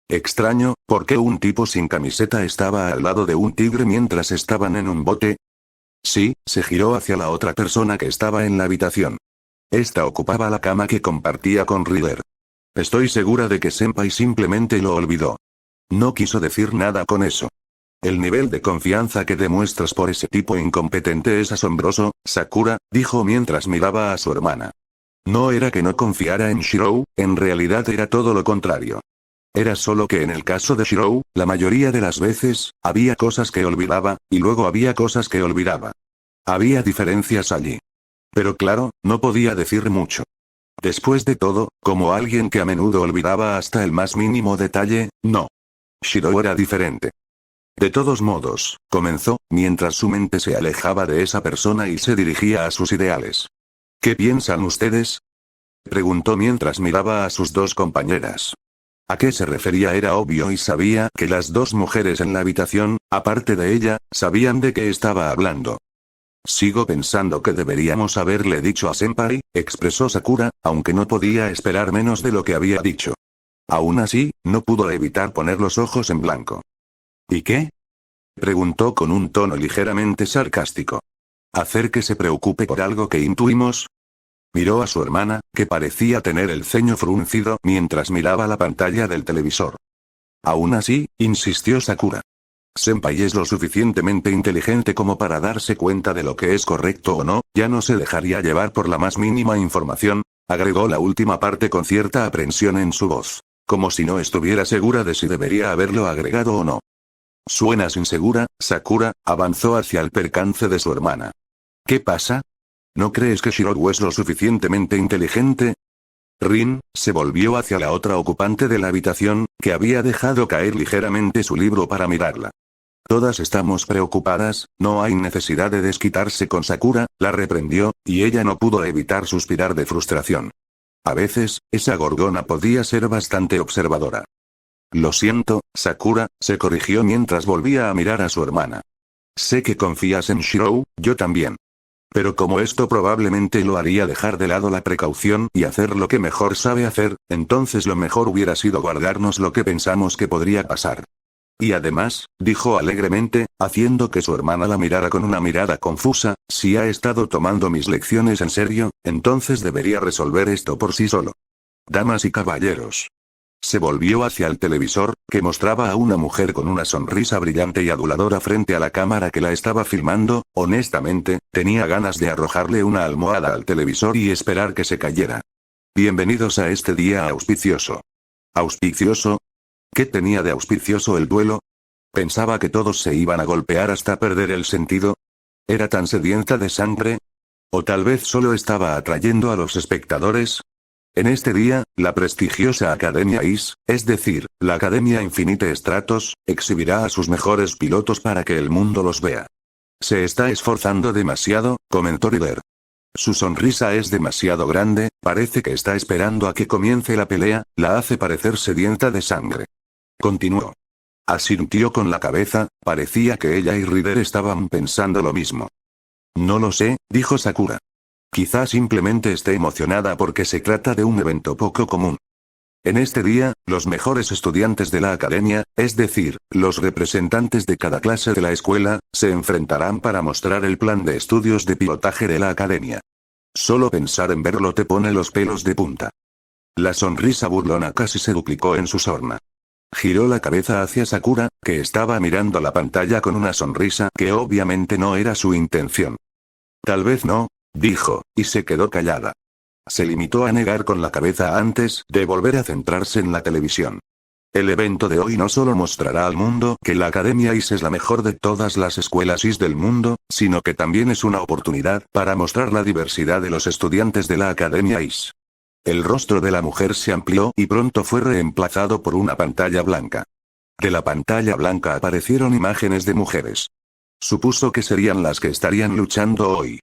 Extraño, ¿por qué un tipo sin camiseta estaba al lado de un tigre mientras estaban en un bote? Sí, se giró hacia la otra persona que estaba en la habitación. Esta ocupaba la cama que compartía con Rider. Estoy segura de que Senpai simplemente lo olvidó. No quiso decir nada con eso. El nivel de confianza que demuestras por ese tipo incompetente es asombroso, Sakura, dijo mientras miraba a su hermana. No era que no confiara en Shirou, en realidad era todo lo contrario. Era solo que en el caso de Shirou, la mayoría de las veces, había cosas que olvidaba, y luego había cosas que olvidaba. Había diferencias allí. Pero claro, no podía decir mucho. Después de todo, como alguien que a menudo olvidaba hasta el más mínimo detalle, no. Shirou era diferente. De todos modos, comenzó, mientras su mente se alejaba de esa persona y se dirigía a sus ideales. ¿Qué piensan ustedes? Preguntó mientras miraba a sus dos compañeras. A qué se refería era obvio y sabía que las dos mujeres en la habitación, aparte de ella, sabían de qué estaba hablando. Sigo pensando que deberíamos haberle dicho a Senpai, expresó Sakura, aunque no podía esperar menos de lo que había dicho. Aún así, no pudo evitar poner los ojos en blanco. ¿Y qué? Preguntó con un tono ligeramente sarcástico. ¿Hacer que se preocupe por algo que intuimos? Miró a su hermana, que parecía tener el ceño fruncido mientras miraba la pantalla del televisor. Aún así, insistió Sakura. Senpai es lo suficientemente inteligente como para darse cuenta de lo que es correcto o no, ya no se dejaría llevar por la más mínima información, agregó la última parte con cierta aprensión en su voz. Como si no estuviera segura de si debería haberlo agregado o no. ¿Suenas insegura, Sakura? Avanzó hacia el percance de su hermana. ¿Qué pasa? ¿No crees que Shirou es lo suficientemente inteligente? Rin se volvió hacia la otra ocupante de la habitación, que había dejado caer ligeramente su libro para mirarla. Todas estamos preocupadas, no hay necesidad de desquitarse con Sakura, la reprendió, y ella no pudo evitar suspirar de frustración. A veces, esa gorgona podía ser bastante observadora. Lo siento, Sakura, se corrigió mientras volvía a mirar a su hermana. Sé que confías en Shirou, yo también. Pero como esto probablemente lo haría dejar de lado la precaución y hacer lo que mejor sabe hacer, entonces lo mejor hubiera sido guardarnos lo que pensamos que podría pasar. Y además, dijo alegremente, haciendo que su hermana la mirara con una mirada confusa, si ha estado tomando mis lecciones en serio, entonces debería resolver esto por sí solo. Damas y caballeros. Se volvió hacia el televisor, que mostraba a una mujer con una sonrisa brillante y aduladora frente a la cámara que la estaba filmando. Honestamente, tenía ganas de arrojarle una almohada al televisor y esperar que se cayera. Bienvenidos a este día auspicioso. ¿Auspicioso? ¿Qué tenía de auspicioso el duelo? ¿Pensaba que todos se iban a golpear hasta perder el sentido? ¿Era tan sedienta de sangre? ¿O tal vez solo estaba atrayendo a los espectadores? En este día, la prestigiosa Academia IS, es decir, la Academia Infinite Stratos, exhibirá a sus mejores pilotos para que el mundo los vea. Se está esforzando demasiado, comentó Rider. Su sonrisa es demasiado grande, parece que está esperando a que comience la pelea, la hace parecer sedienta de sangre. Continuó. Asintió con la cabeza, parecía que ella y Rider estaban pensando lo mismo. No lo sé, dijo Sakura. Quizá simplemente esté emocionada porque se trata de un evento poco común. En este día, los mejores estudiantes de la academia, es decir, los representantes de cada clase de la escuela, se enfrentarán para mostrar el plan de estudios de pilotaje de la academia. Solo pensar en verlo te pone los pelos de punta. La sonrisa burlona casi se duplicó en su sorna. Giró la cabeza hacia Sakura, que estaba mirando la pantalla con una sonrisa que obviamente no era su intención. Tal vez no, dijo, y se quedó callada. Se limitó a negar con la cabeza antes de volver a centrarse en la televisión. El evento de hoy no solo mostrará al mundo que la Academia IS es la mejor de todas las escuelas IS del mundo, sino que también es una oportunidad para mostrar la diversidad de los estudiantes de la Academia IS. El rostro de la mujer se amplió y pronto fue reemplazado por una pantalla blanca. De la pantalla blanca aparecieron imágenes de mujeres. Supuso que serían las que estarían luchando hoy.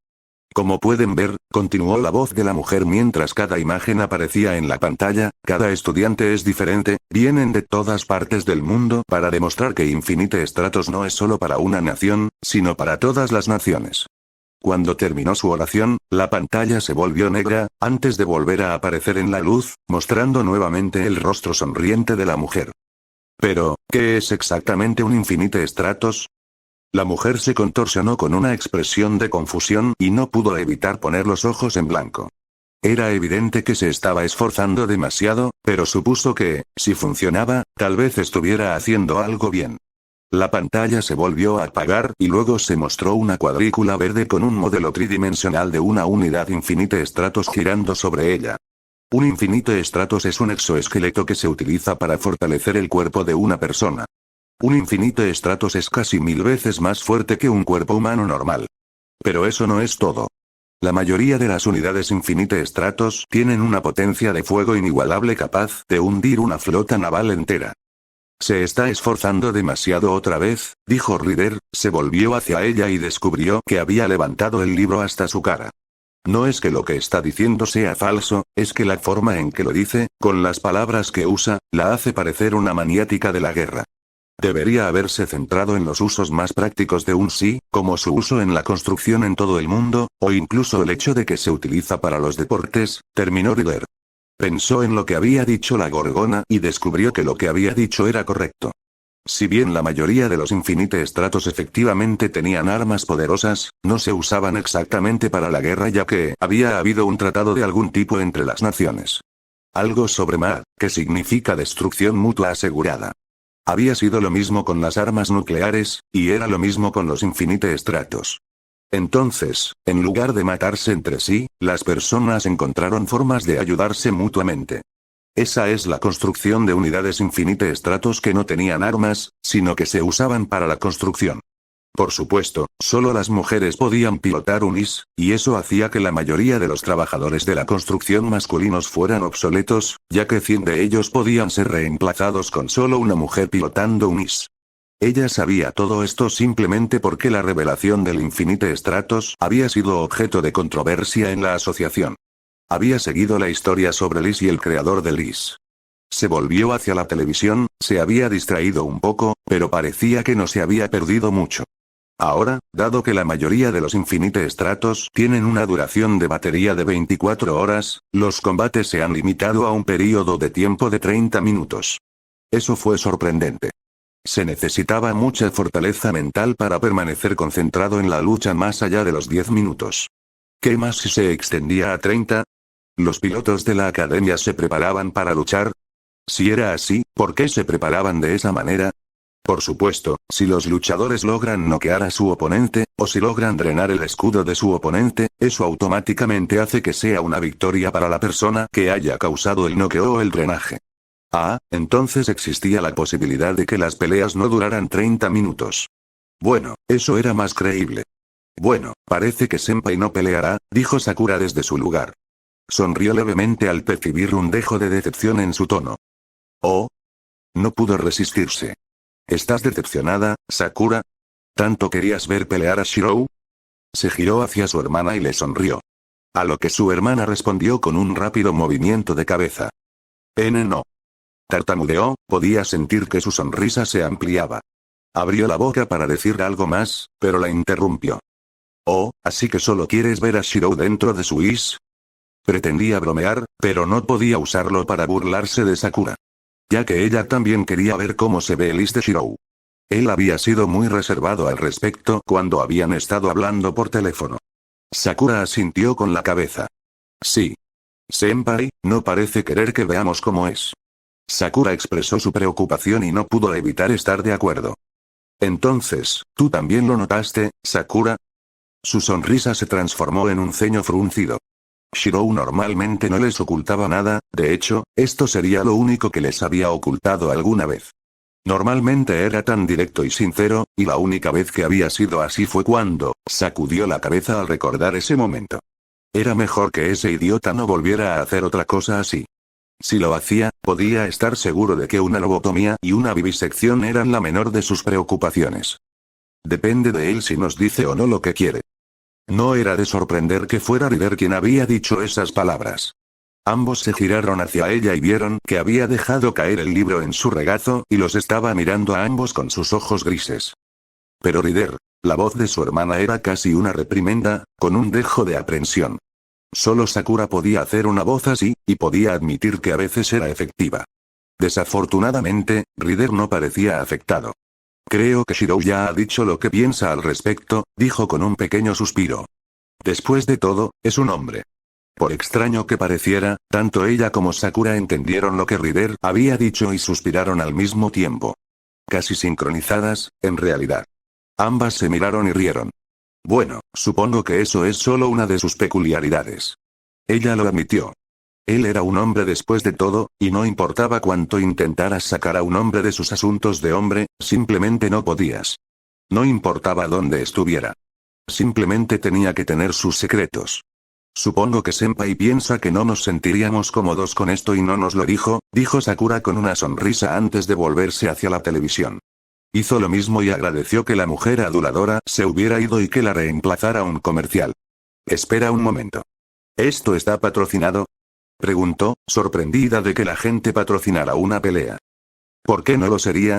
Como pueden ver, continuó la voz de la mujer mientras cada imagen aparecía en la pantalla, cada estudiante es diferente, vienen de todas partes del mundo para demostrar que Infinite Stratos no es solo para una nación, sino para todas las naciones. Cuando terminó su oración, la pantalla se volvió negra, antes de volver a aparecer en la luz, mostrando nuevamente el rostro sonriente de la mujer. Pero, ¿qué es exactamente un Infinite Stratos? La mujer se contorsionó con una expresión de confusión y no pudo evitar poner los ojos en blanco. Era evidente que se estaba esforzando demasiado, pero supuso que, si funcionaba, tal vez estuviera haciendo algo bien. La pantalla se volvió a apagar y luego se mostró una cuadrícula verde con un modelo tridimensional de una unidad Infinite Stratos girando sobre ella. Un Infinite Stratos es un exoesqueleto que se utiliza para fortalecer el cuerpo de una persona. Un Infinite Stratos es casi 1000 veces más fuerte que un cuerpo humano normal. Pero eso no es todo. La mayoría de las unidades Infinite Stratos tienen una potencia de fuego inigualable capaz de hundir una flota naval entera. Se está esforzando demasiado otra vez, dijo Rider, se volvió hacia ella y descubrió que había levantado el libro hasta su cara. No es que lo que está diciendo sea falso, es que la forma en que lo dice, con las palabras que usa, la hace parecer una maniática de la guerra. Debería haberse centrado en los usos más prácticos de un sí, como su uso en la construcción en todo el mundo, o incluso el hecho de que se utiliza para los deportes, terminó Rider. Pensó en lo que había dicho la gorgona y descubrió que lo que había dicho era correcto. Si bien la mayoría de los Infinite Stratos efectivamente tenían armas poderosas, no se usaban exactamente para la guerra ya que había habido un tratado de algún tipo entre las naciones. Algo sobre MAD, que significa destrucción mutua asegurada. Había sido lo mismo con las armas nucleares, y era lo mismo con los Infinite Stratos. Entonces, en lugar de matarse entre sí, las personas encontraron formas de ayudarse mutuamente. Esa es la construcción de unidades Infinite Stratos que no tenían armas, sino que se usaban para la construcción. Por supuesto, solo las mujeres podían pilotar un IS, y eso hacía que la mayoría de los trabajadores de la construcción masculinos fueran obsoletos, ya que 100 de ellos podían ser reemplazados con solo una mujer pilotando un IS. Ella sabía todo esto simplemente porque la revelación del Infinite Stratos había sido objeto de controversia en la asociación. Había seguido la historia sobre Liz y el creador de Liz. Se volvió hacia la televisión, se había distraído un poco, pero parecía que no se había perdido mucho. Ahora, dado que la mayoría de los Infinite Stratos tienen una duración de batería de 24 horas, los combates se han limitado a un período de tiempo de 30 minutos. Eso fue sorprendente. Se necesitaba mucha fortaleza mental para permanecer concentrado en la lucha más allá de los 10 minutos. ¿Qué más si se extendía a 30? ¿Los pilotos de la academia se preparaban para luchar? Si era así, ¿por qué se preparaban de esa manera? Por supuesto, si los luchadores logran noquear a su oponente, o si logran drenar el escudo de su oponente, eso automáticamente hace que sea una victoria para la persona que haya causado el noqueo o el drenaje. Ah, entonces existía la posibilidad de que las peleas no duraran 30 minutos. Bueno, eso era más creíble. Bueno, parece que Senpai no peleará, dijo Sakura desde su lugar. Sonrió levemente al percibir un dejo de decepción en su tono. Oh. No pudo resistirse. ¿Estás decepcionada, Sakura? ¿Tanto querías ver pelear a Shirou? Se giró hacia su hermana y le sonrió. A lo que su hermana respondió con un rápido movimiento de cabeza. No. Tartamudeó, podía sentir que su sonrisa se ampliaba. Abrió la boca para decir algo más, pero la interrumpió. Oh, ¿así que solo quieres ver a Shirou dentro de su is? Pretendía bromear, pero no podía usarlo para burlarse de Sakura. Ya que ella también quería ver cómo se ve el is de Shirou. Él había sido muy reservado al respecto cuando habían estado hablando por teléfono. Sakura asintió con la cabeza. Sí. Senpai, no parece querer que veamos cómo es. Sakura expresó su preocupación y no pudo evitar estar de acuerdo. Entonces, ¿tú también lo notaste, Sakura? Su sonrisa se transformó en un ceño fruncido. Shirou normalmente no les ocultaba nada, de hecho, esto sería lo único que les había ocultado alguna vez. Normalmente era tan directo y sincero, y la única vez que había sido así fue cuando sacudió la cabeza al recordar ese momento. Era mejor que ese idiota no volviera a hacer otra cosa así. Si lo hacía, podía estar seguro de que una lobotomía y una vivisección eran la menor de sus preocupaciones. Depende de él si nos dice o no lo que quiere. No era de sorprender que fuera Rider quien había dicho esas palabras. Ambos se giraron hacia ella y vieron que había dejado caer el libro en su regazo y los estaba mirando a ambos con sus ojos grises. Pero Rider, la voz de su hermana era casi una reprimenda, con un dejo de aprensión. Solo Sakura podía hacer una voz así, y podía admitir que a veces era efectiva. Desafortunadamente, Rider no parecía afectado. Creo que Shirou ya ha dicho lo que piensa al respecto, dijo con un pequeño suspiro. Después de todo, es un hombre. Por extraño que pareciera, tanto ella como Sakura entendieron lo que Rider había dicho y suspiraron al mismo tiempo. Casi sincronizadas, en realidad. Ambas se miraron y rieron. Bueno, supongo que eso es solo una de sus peculiaridades. Ella lo admitió. Él era un hombre después de todo, y no importaba cuánto intentaras sacar a un hombre de sus asuntos de hombre, simplemente no podías. No importaba dónde estuviera. Simplemente tenía que tener sus secretos. Supongo que Senpai piensa que no nos sentiríamos cómodos con esto y no nos lo dijo, dijo Sakura con una sonrisa antes de volverse hacia la televisión. Hizo lo mismo y agradeció que la mujer aduladora se hubiera ido y que la reemplazara un comercial. Espera un momento. ¿Esto está patrocinado? Preguntó, sorprendida de que la gente patrocinara una pelea. ¿Por qué no lo sería?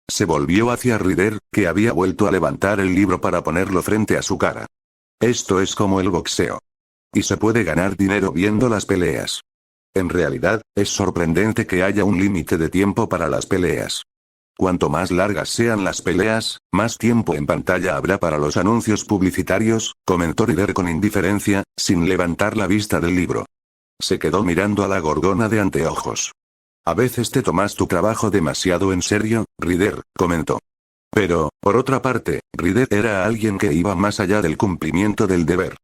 Se volvió hacia Rider, que había vuelto a levantar el libro para ponerlo frente a su cara. Esto es como el boxeo. Y se puede ganar dinero viendo las peleas. En realidad, es sorprendente que haya un límite de tiempo para las peleas. Cuanto más largas sean las peleas, más tiempo en pantalla habrá para los anuncios publicitarios, comentó Rider con indiferencia, sin levantar la vista del libro. Se quedó mirando a la gorgona de anteojos. A veces te tomas tu trabajo demasiado en serio, Rider, comentó. Pero, por otra parte, Rider era alguien que iba más allá del cumplimiento del deber.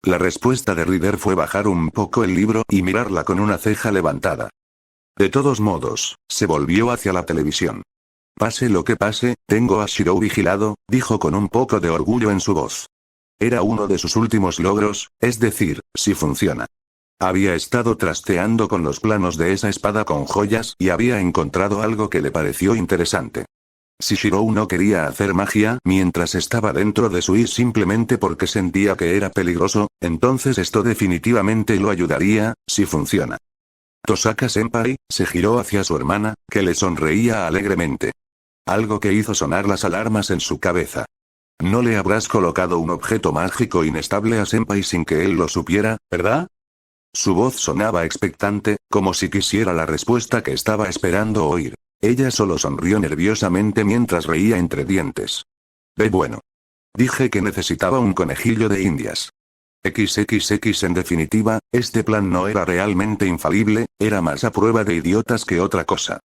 La respuesta de Rider fue bajar un poco el libro y mirarla con una ceja levantada. De todos modos, se volvió hacia la televisión. Pase lo que pase, tengo a Shirou vigilado, dijo con un poco de orgullo en su voz. Era uno de sus últimos logros, es decir, si funciona. Había estado trasteando con los planos de esa espada con joyas y había encontrado algo que le pareció interesante. Si Shirou no quería hacer magia mientras estaba dentro de Sui simplemente porque sentía que era peligroso, entonces esto definitivamente lo ayudaría, si funciona. Tosaka-senpai se giró hacia su hermana, que le sonreía alegremente. Algo que hizo sonar las alarmas en su cabeza. No le habrás colocado un objeto mágico inestable a Senpai sin que él lo supiera, ¿verdad? Su voz sonaba expectante, como si quisiera la respuesta que estaba esperando oír. Ella solo sonrió nerviosamente mientras reía entre dientes. Bueno. Dije que necesitaba un conejillo de indias. XXX en definitiva, este plan no era realmente infalible, era más a prueba de idiotas que otra cosa.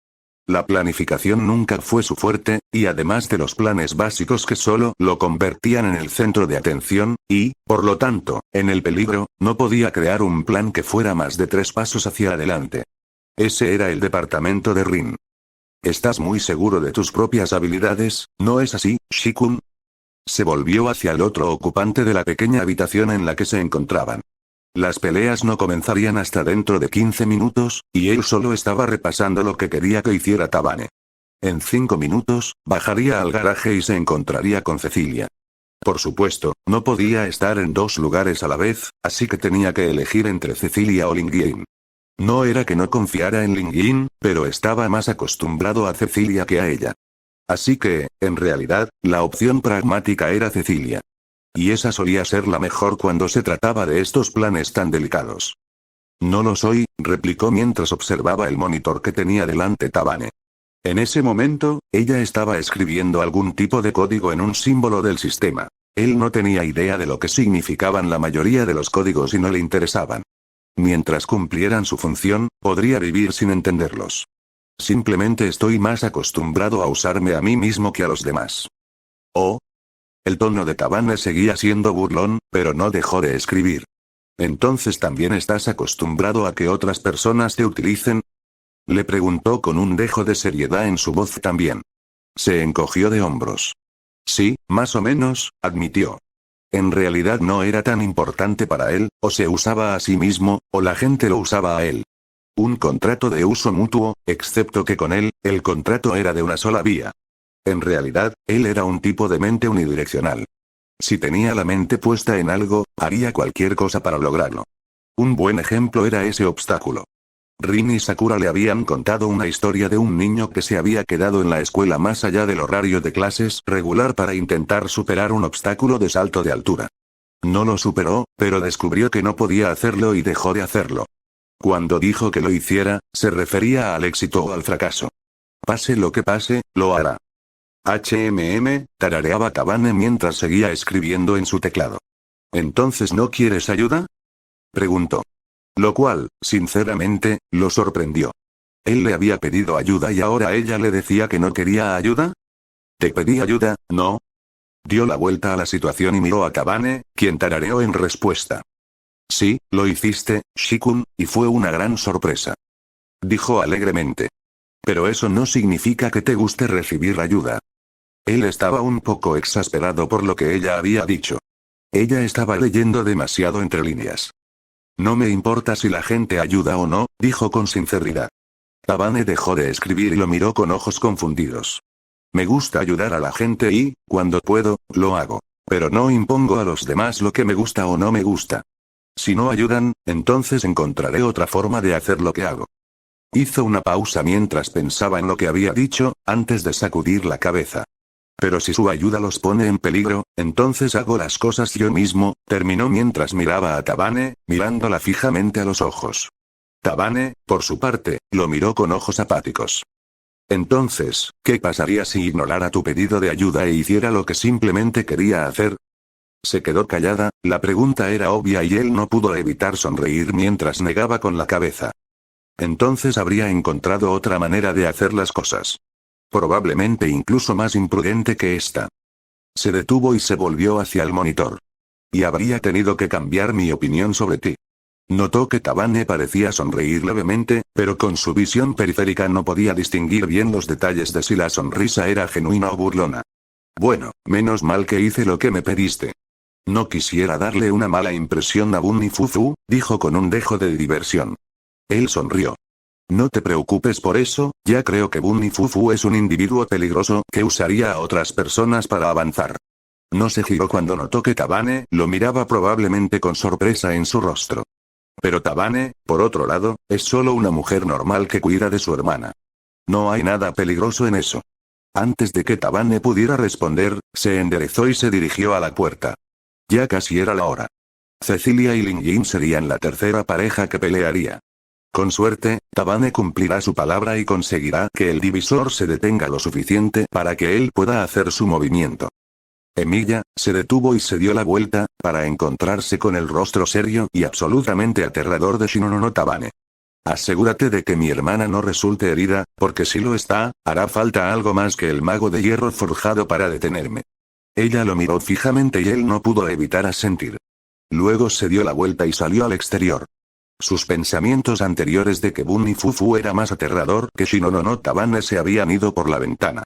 La planificación nunca fue su fuerte, y además de los planes básicos que solo lo convertían en el centro de atención, y, por lo tanto, en el peligro, no podía crear un plan que fuera más de 3 pasos hacia adelante. Ese era el departamento de Rin. ¿Estás muy seguro de tus propias habilidades, no es así, Shikun? Se volvió hacia el otro ocupante de la pequeña habitación en la que se encontraban. Las peleas no comenzarían hasta dentro de 15 minutos, y él solo estaba repasando lo que quería que hiciera Tabane. En 5 minutos, bajaría al garaje y se encontraría con Cecilia. Por supuesto, no podía estar en 2 lugares a la vez, así que tenía que elegir entre Cecilia o Lingying. No era que no confiara en Lingying, pero estaba más acostumbrado a Cecilia que a ella. Así que, en realidad, la opción pragmática era Cecilia. Y esa solía ser la mejor cuando se trataba de estos planes tan delicados. No lo soy, replicó mientras observaba el monitor que tenía delante Tabane. En ese momento, ella estaba escribiendo algún tipo de código en un símbolo del sistema. Él no tenía idea de lo que significaban la mayoría de los códigos y no le interesaban. Mientras cumplieran su función, podría vivir sin entenderlos. Simplemente estoy más acostumbrado a usarme a mí mismo que a los demás. Oh. El tono de Tabane seguía siendo burlón, pero no dejó de escribir. ¿Entonces también estás acostumbrado a que otras personas te utilicen? Le preguntó con un dejo de seriedad en su voz también. Se encogió de hombros. Sí, más o menos, admitió. En realidad no era tan importante para él, o se usaba a sí mismo, o la gente lo usaba a él. Un contrato de uso mutuo, excepto que con él, el contrato era de una sola vía. En realidad, él era un tipo de mente unidireccional. Si tenía la mente puesta en algo, haría cualquier cosa para lograrlo. Un buen ejemplo era ese obstáculo. Rin y Sakura le habían contado una historia de un niño que se había quedado en la escuela más allá del horario de clases regular para intentar superar un obstáculo de salto de altura. No lo superó, pero descubrió que no podía hacerlo y dejó de hacerlo. Cuando dijo que lo hiciera, se refería al éxito o al fracaso. Pase lo que pase, lo hará. Tarareaba Tabane mientras seguía escribiendo en su teclado. ¿Entonces no quieres ayuda? Preguntó. Lo cual, sinceramente, lo sorprendió. Él le había pedido ayuda y ahora ella le decía que no quería ayuda. ¿Te pedí ayuda, no? Dio la vuelta a la situación y miró a Tabane, quien tarareó en respuesta. Sí, lo hiciste, Shikun, y fue una gran sorpresa. Dijo alegremente. Pero eso no significa que te guste recibir ayuda. Él estaba un poco exasperado por lo que ella había dicho. Ella estaba leyendo demasiado entre líneas. No me importa si la gente ayuda o no, dijo con sinceridad. Tabane dejó de escribir y lo miró con ojos confundidos. Me gusta ayudar a la gente y, cuando puedo, lo hago. Pero no impongo a los demás lo que me gusta o no me gusta. Si no ayudan, entonces encontraré otra forma de hacer lo que hago. Hizo una pausa mientras pensaba en lo que había dicho, antes de sacudir la cabeza. Pero si su ayuda los pone en peligro, entonces hago las cosas yo mismo, terminó mientras miraba a Tabane, mirándola fijamente a los ojos. Tabane, por su parte, lo miró con ojos apáticos. Entonces, ¿qué pasaría si ignorara tu pedido de ayuda e hiciera lo que simplemente quería hacer? Se quedó callada, la pregunta era obvia y él no pudo evitar sonreír mientras negaba con la cabeza. Entonces habría encontrado otra manera de hacer las cosas. Probablemente incluso más imprudente que esta. Se detuvo y se volvió hacia el monitor. Y habría tenido que cambiar mi opinión sobre ti. Notó que Tabane parecía sonreír levemente, pero con su visión periférica no podía distinguir bien los detalles de si la sonrisa era genuina o burlona. Bueno, menos mal que hice lo que me pediste. No quisiera darle una mala impresión a Bunny Fufu, dijo con un dejo de diversión. Él sonrió. No te preocupes por eso, ya creo que Bunny Fufu es un individuo peligroso que usaría a otras personas para avanzar. No se giró cuando notó que Tabane lo miraba probablemente con sorpresa en su rostro. Pero Tabane, por otro lado, es solo una mujer normal que cuida de su hermana. No hay nada peligroso en eso. Antes de que Tabane pudiera responder, se enderezó y se dirigió a la puerta. Ya casi era la hora. Cecilia y Lingjin serían la tercera pareja que pelearía. Con suerte, Tabane cumplirá su palabra y conseguirá que el divisor se detenga lo suficiente para que él pueda hacer su movimiento. Emilia se detuvo y se dio la vuelta, para encontrarse con el rostro serio y absolutamente aterrador de Shinono Tabane. Asegúrate de que mi hermana no resulte herida, porque si lo está, hará falta algo más que el mago de hierro forjado para detenerme. Ella lo miró fijamente y él no pudo evitar asentir. Luego se dio la vuelta y salió al exterior. Sus pensamientos anteriores de que Bunny Fufu era más aterrador que Shinono no Tabane se habían ido por la ventana.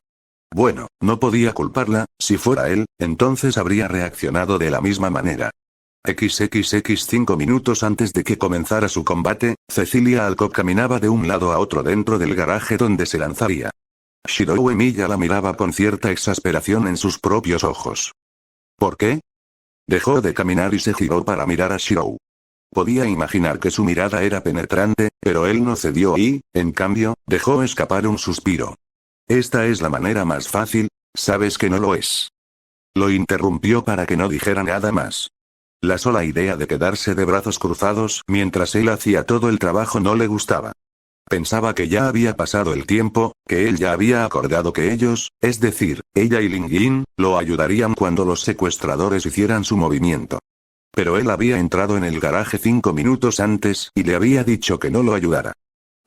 Bueno, no podía culparla, si fuera él, entonces habría reaccionado de la misma manera. XXX 5 minutos antes de que comenzara su combate, Cecilia Alcock caminaba de un lado a otro dentro del garaje donde se lanzaría. Shirou Emilia la miraba con cierta exasperación en sus propios ojos. ¿Por qué? Dejó de caminar y se giró para mirar a Shirou. Podía imaginar que su mirada era penetrante, pero él no cedió y, en cambio, dejó escapar un suspiro. Esta es la manera más fácil, sabes que no lo es. Lo interrumpió para que no dijera nada más. La sola idea de quedarse de brazos cruzados mientras él hacía todo el trabajo no le gustaba. Pensaba que ya había pasado el tiempo, que él ya había acordado que ellos, es decir, ella y Lingjin, lo ayudarían cuando los secuestradores hicieran su movimiento. Pero él había entrado en el garaje 5 minutos antes y le había dicho que no lo ayudara.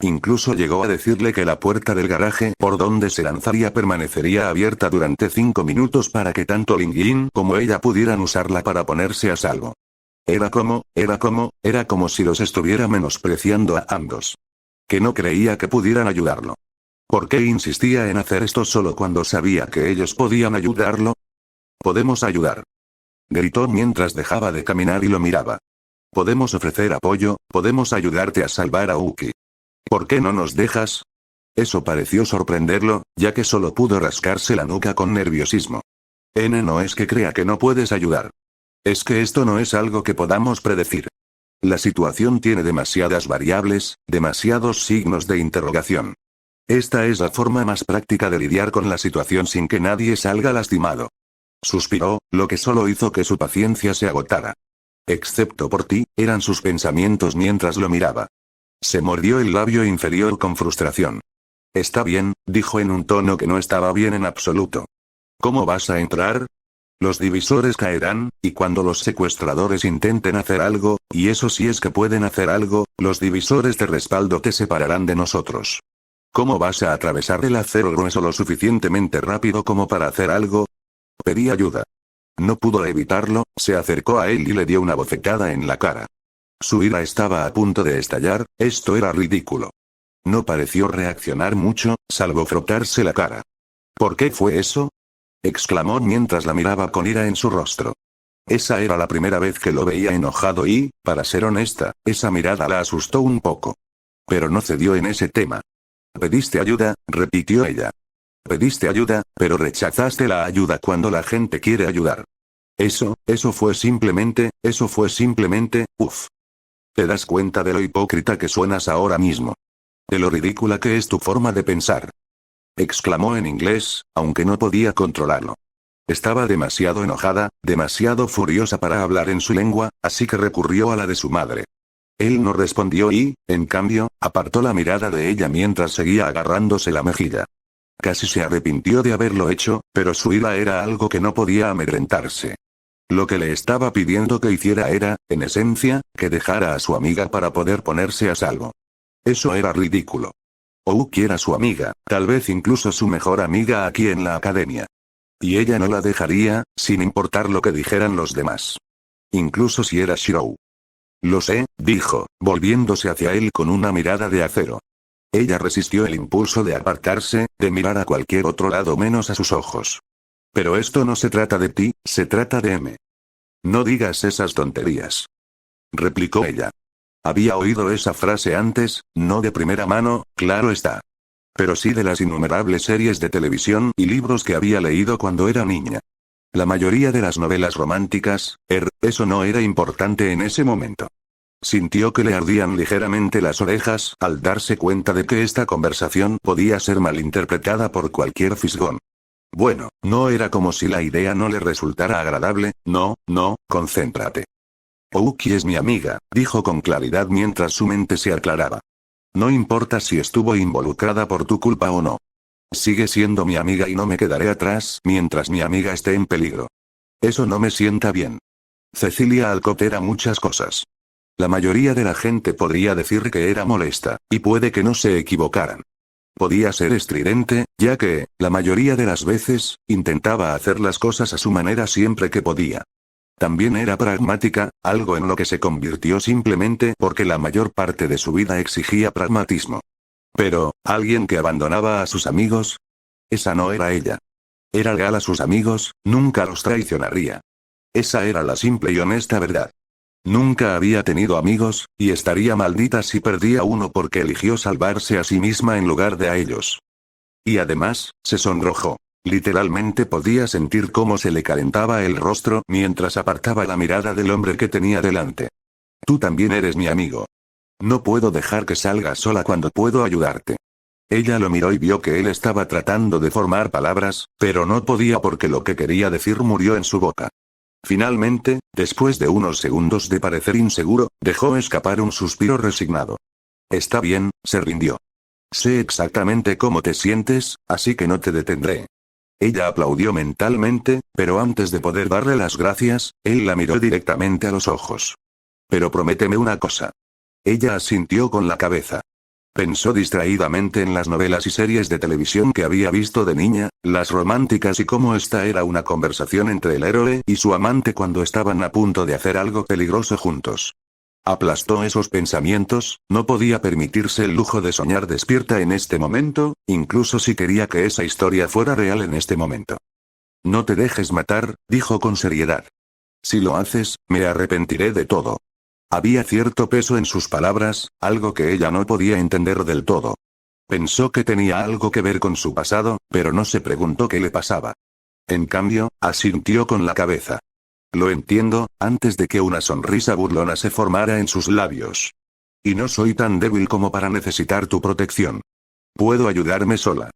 Incluso llegó a decirle que la puerta del garaje por donde se lanzaría permanecería abierta durante 5 minutos para que tanto Lingjin como ella pudieran usarla para ponerse a salvo. Era como si los estuviera menospreciando a ambos. Que no creía que pudieran ayudarlo. ¿Por qué insistía en hacer esto solo cuando sabía que ellos podían ayudarlo? Podemos ayudar. Gritó mientras dejaba de caminar y lo miraba. Podemos ofrecer apoyo, podemos ayudarte a salvar a Uki. ¿Por qué no nos dejas? Eso pareció sorprenderlo, ya que solo pudo rascarse la nuca con nerviosismo. No es que crea que no puedes ayudar. Es que esto no es algo que podamos predecir. La situación tiene demasiadas variables, demasiados signos de interrogación. Esta es la forma más práctica de lidiar con la situación sin que nadie salga lastimado. Suspiró, lo que solo hizo que su paciencia se agotara. Excepto por ti, eran sus pensamientos mientras lo miraba. Se mordió el labio inferior con frustración. Está bien, dijo en un tono que no estaba bien en absoluto. ¿Cómo vas a entrar? Los divisores caerán, y cuando los secuestradores intenten hacer algo, y eso sí es que pueden hacer algo, los divisores de respaldo te separarán de nosotros. ¿Cómo vas a atravesar el acero grueso lo suficientemente rápido como para hacer algo? Pedí ayuda. No pudo evitarlo, se acercó a él y le dio una bofetada en la cara. Su ira estaba a punto de estallar, esto era ridículo. No pareció reaccionar mucho, salvo frotarse la cara. ¿Por qué fue eso? Exclamó mientras la miraba con ira en su rostro. Esa era la primera vez que lo veía enojado y, para ser honesta, esa mirada la asustó un poco. Pero no cedió en ese tema. ¿Pediste ayuda?, repitió ella. Pediste ayuda, pero rechazaste la ayuda cuando la gente quiere ayudar. Eso fue simplemente, uff. ¿Te das cuenta de lo hipócrita que suenas ahora mismo? De lo ridícula que es tu forma de pensar. Exclamó en inglés, aunque no podía controlarlo. Estaba demasiado enojada, demasiado furiosa para hablar en su lengua, así que recurrió a la de su madre. Él no respondió y, en cambio, apartó la mirada de ella mientras seguía agarrándose la mejilla. Casi se arrepintió de haberlo hecho, pero su ira era algo que no podía amedrentarse. Lo que le estaba pidiendo que hiciera era, en esencia, que dejara a su amiga para poder ponerse a salvo. Eso era ridículo. Ouki era su amiga, tal vez incluso su mejor amiga aquí en la academia. Y ella no la dejaría, sin importar lo que dijeran los demás. Incluso si era Shirou. Lo sé, dijo, volviéndose hacia él con una mirada de acero. Ella resistió el impulso de apartarse, de mirar a cualquier otro lado menos a sus ojos. Pero esto no se trata de ti, se trata de M. No digas esas tonterías. Replicó ella. Había oído esa frase antes, no de primera mano, claro está. Pero sí de las innumerables series de televisión y libros que había leído cuando era niña. La mayoría de las novelas románticas, eso no era importante en ese momento. Sintió que le ardían ligeramente las orejas al darse cuenta de que esta conversación podía ser malinterpretada por cualquier fisgón. Bueno, no era como si la idea no le resultara agradable, no, concéntrate. Ouki es mi amiga, dijo con claridad mientras su mente se aclaraba. No importa si estuvo involucrada por tu culpa o no. Sigue siendo mi amiga y no me quedaré atrás mientras mi amiga esté en peligro. Eso no me sienta bien. Cecilia Alcott era muchas cosas. La mayoría de la gente podría decir que era molesta, y puede que no se equivocaran. Podía ser estridente, ya que, la mayoría de las veces, intentaba hacer las cosas a su manera siempre que podía. También era pragmática, algo en lo que se convirtió simplemente porque la mayor parte de su vida exigía pragmatismo. Pero, ¿alguien que abandonaba a sus amigos? Esa no era ella. Era leal a sus amigos, nunca los traicionaría. Esa era la simple y honesta verdad. Nunca había tenido amigos, y estaría maldita si perdía uno porque eligió salvarse a sí misma en lugar de a ellos. Y además, se sonrojó. Literalmente podía sentir cómo se le calentaba el rostro mientras apartaba la mirada del hombre que tenía delante. Tú también eres mi amigo. No puedo dejar que salgas sola cuando puedo ayudarte. Ella lo miró y vio que él estaba tratando de formar palabras, pero no podía porque lo que quería decir murió en su boca. Finalmente, después de unos segundos de parecer inseguro, dejó escapar un suspiro resignado. Está bien, se rindió. Sé exactamente cómo te sientes, así que no te detendré. Ella aplaudió mentalmente, pero antes de poder darle las gracias, él la miró directamente a los ojos. Pero prométeme una cosa. Ella asintió con la cabeza. Pensó distraídamente en las novelas y series de televisión que había visto de niña, las románticas y cómo esta era una conversación entre el héroe y su amante cuando estaban a punto de hacer algo peligroso juntos. Aplastó esos pensamientos, no podía permitirse el lujo de soñar despierta en este momento, incluso si quería que esa historia fuera real en este momento. No te dejes matar, dijo con seriedad. Si lo haces, me arrepentiré de todo. Había cierto peso en sus palabras, algo que ella no podía entender del todo. Pensó que tenía algo que ver con su pasado, pero no se preguntó qué le pasaba. En cambio, asintió con la cabeza. Lo entiendo, antes de que una sonrisa burlona se formara en sus labios. Y no soy tan débil como para necesitar tu protección. Puedo ayudarme sola.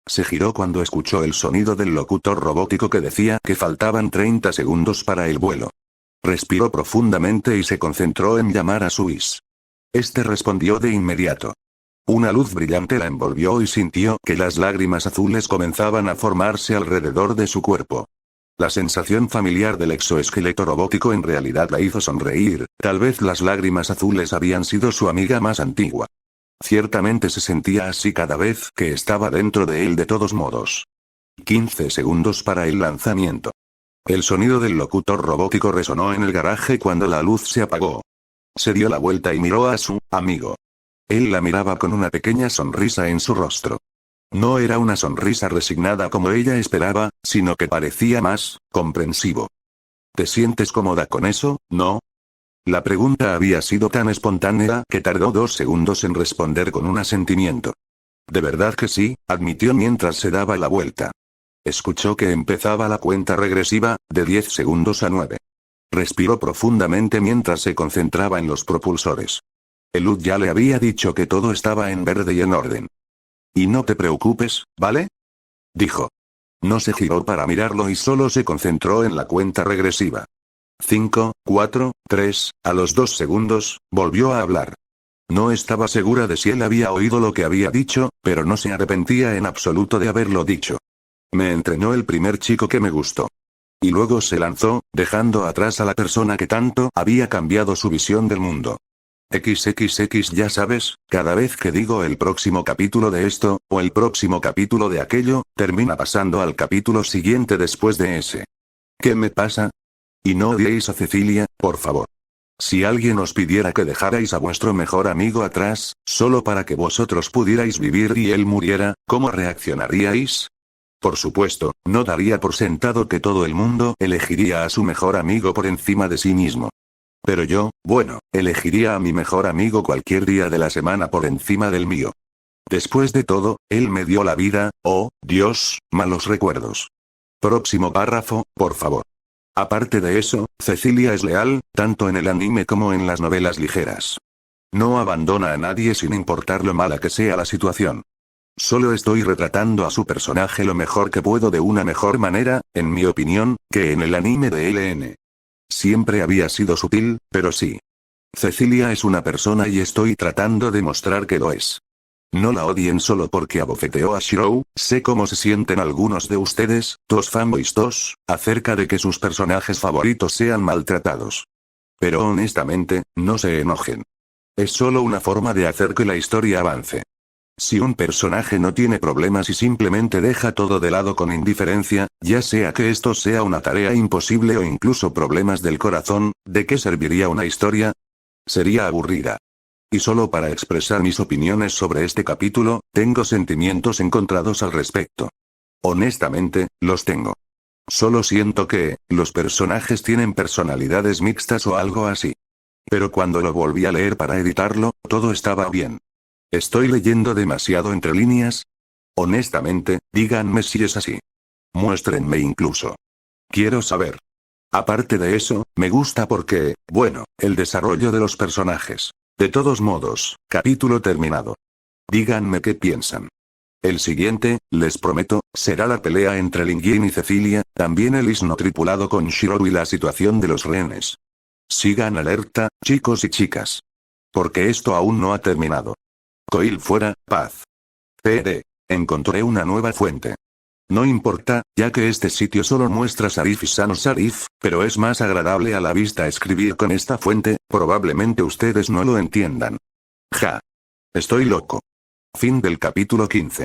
Se giró cuando escuchó el sonido del locutor robótico que decía que faltaban 30 segundos para el vuelo. Respiró profundamente y se concentró en llamar a Suis. Este respondió de inmediato. Una luz brillante la envolvió y sintió que las lágrimas azules comenzaban a formarse alrededor de su cuerpo. La sensación familiar del exoesqueleto robótico en realidad la hizo sonreír, tal vez las lágrimas azules habían sido su amiga más antigua. Ciertamente se sentía así cada vez que estaba dentro de él de todos modos. 15 segundos para el lanzamiento. El sonido del locutor robótico resonó en el garaje cuando la luz se apagó. Se dio la vuelta y miró a su amigo. Él la miraba con una pequeña sonrisa en su rostro. No era una sonrisa resignada como ella esperaba, sino que parecía más comprensivo. ¿Te sientes cómoda con eso, no? La pregunta había sido tan espontánea que tardó 2 segundos en responder con un asentimiento. De verdad que sí, admitió mientras se daba la vuelta. Escuchó que empezaba la cuenta regresiva, de 10 segundos a 9. Respiró profundamente mientras se concentraba en los propulsores. Elud ya le había dicho que todo estaba en verde y en orden. Y no te preocupes, ¿vale? Dijo. No se giró para mirarlo y solo se concentró en la cuenta regresiva. 5, 4, 3, a los 2 segundos, volvió a hablar. No estaba segura de si él había oído lo que había dicho, pero no se arrepentía en absoluto de haberlo dicho. Me entrenó el primer chico que me gustó. Y luego se lanzó, dejando atrás a la persona que tanto había cambiado su visión del mundo. XXX ya sabes, cada vez que digo el próximo capítulo de esto, o el próximo capítulo de aquello, termina pasando al capítulo siguiente después de ese. ¿Qué me pasa? Y no odiéis a Cecilia, por favor. Si alguien os pidiera que dejarais a vuestro mejor amigo atrás, solo para que vosotros pudierais vivir y él muriera, ¿cómo reaccionaríais? Por supuesto, no daría por sentado que todo el mundo elegiría a su mejor amigo por encima de sí mismo. Pero yo, bueno, elegiría a mi mejor amigo cualquier día de la semana por encima del mío. Después de todo, él me dio la vida, oh, Dios, malos recuerdos. Próximo párrafo, por favor. Aparte de eso, Cecilia es leal, tanto en el anime como en las novelas ligeras. No abandona a nadie sin importar lo mala que sea la situación. Solo estoy retratando a su personaje lo mejor que puedo de una mejor manera, en mi opinión, que en el anime de LN. Siempre había sido sutil, pero sí. Cecilia es una persona y estoy tratando de mostrar que lo es. No la odien solo porque abofeteó a Shirou, sé cómo se sienten algunos de ustedes, fanboys acerca de que sus personajes favoritos sean maltratados. Pero honestamente, no se enojen. Es solo una forma de hacer que la historia avance. Si un personaje no tiene problemas y simplemente deja todo de lado con indiferencia, ya sea que esto sea una tarea imposible o incluso problemas del corazón, ¿de qué serviría una historia? Sería aburrida. Y solo para expresar mis opiniones sobre este capítulo, tengo sentimientos encontrados al respecto. Honestamente, los tengo. Solo siento que, los personajes tienen personalidades mixtas o algo así. Pero cuando lo volví a leer para editarlo, todo estaba bien. ¿Estoy leyendo demasiado entre líneas? Honestamente, díganme si es así. Muéstrenme incluso. Quiero saber. Aparte de eso, me gusta porque, bueno, el desarrollo de los personajes. De todos modos, capítulo terminado. Díganme qué piensan. El siguiente, les prometo, será la pelea entre Linjin y Cecilia, también el isno tripulado con Shirou y la situación de los rehenes. Sigan alerta, chicos y chicas. Porque esto aún no ha terminado. Coil fuera, paz. PD. Encontré una nueva fuente. No importa, ya que este sitio solo muestra Sarif y Sano Sarif, pero es más agradable a la vista escribir con esta fuente, probablemente ustedes no lo entiendan. Ja. Estoy loco. Fin del capítulo 15.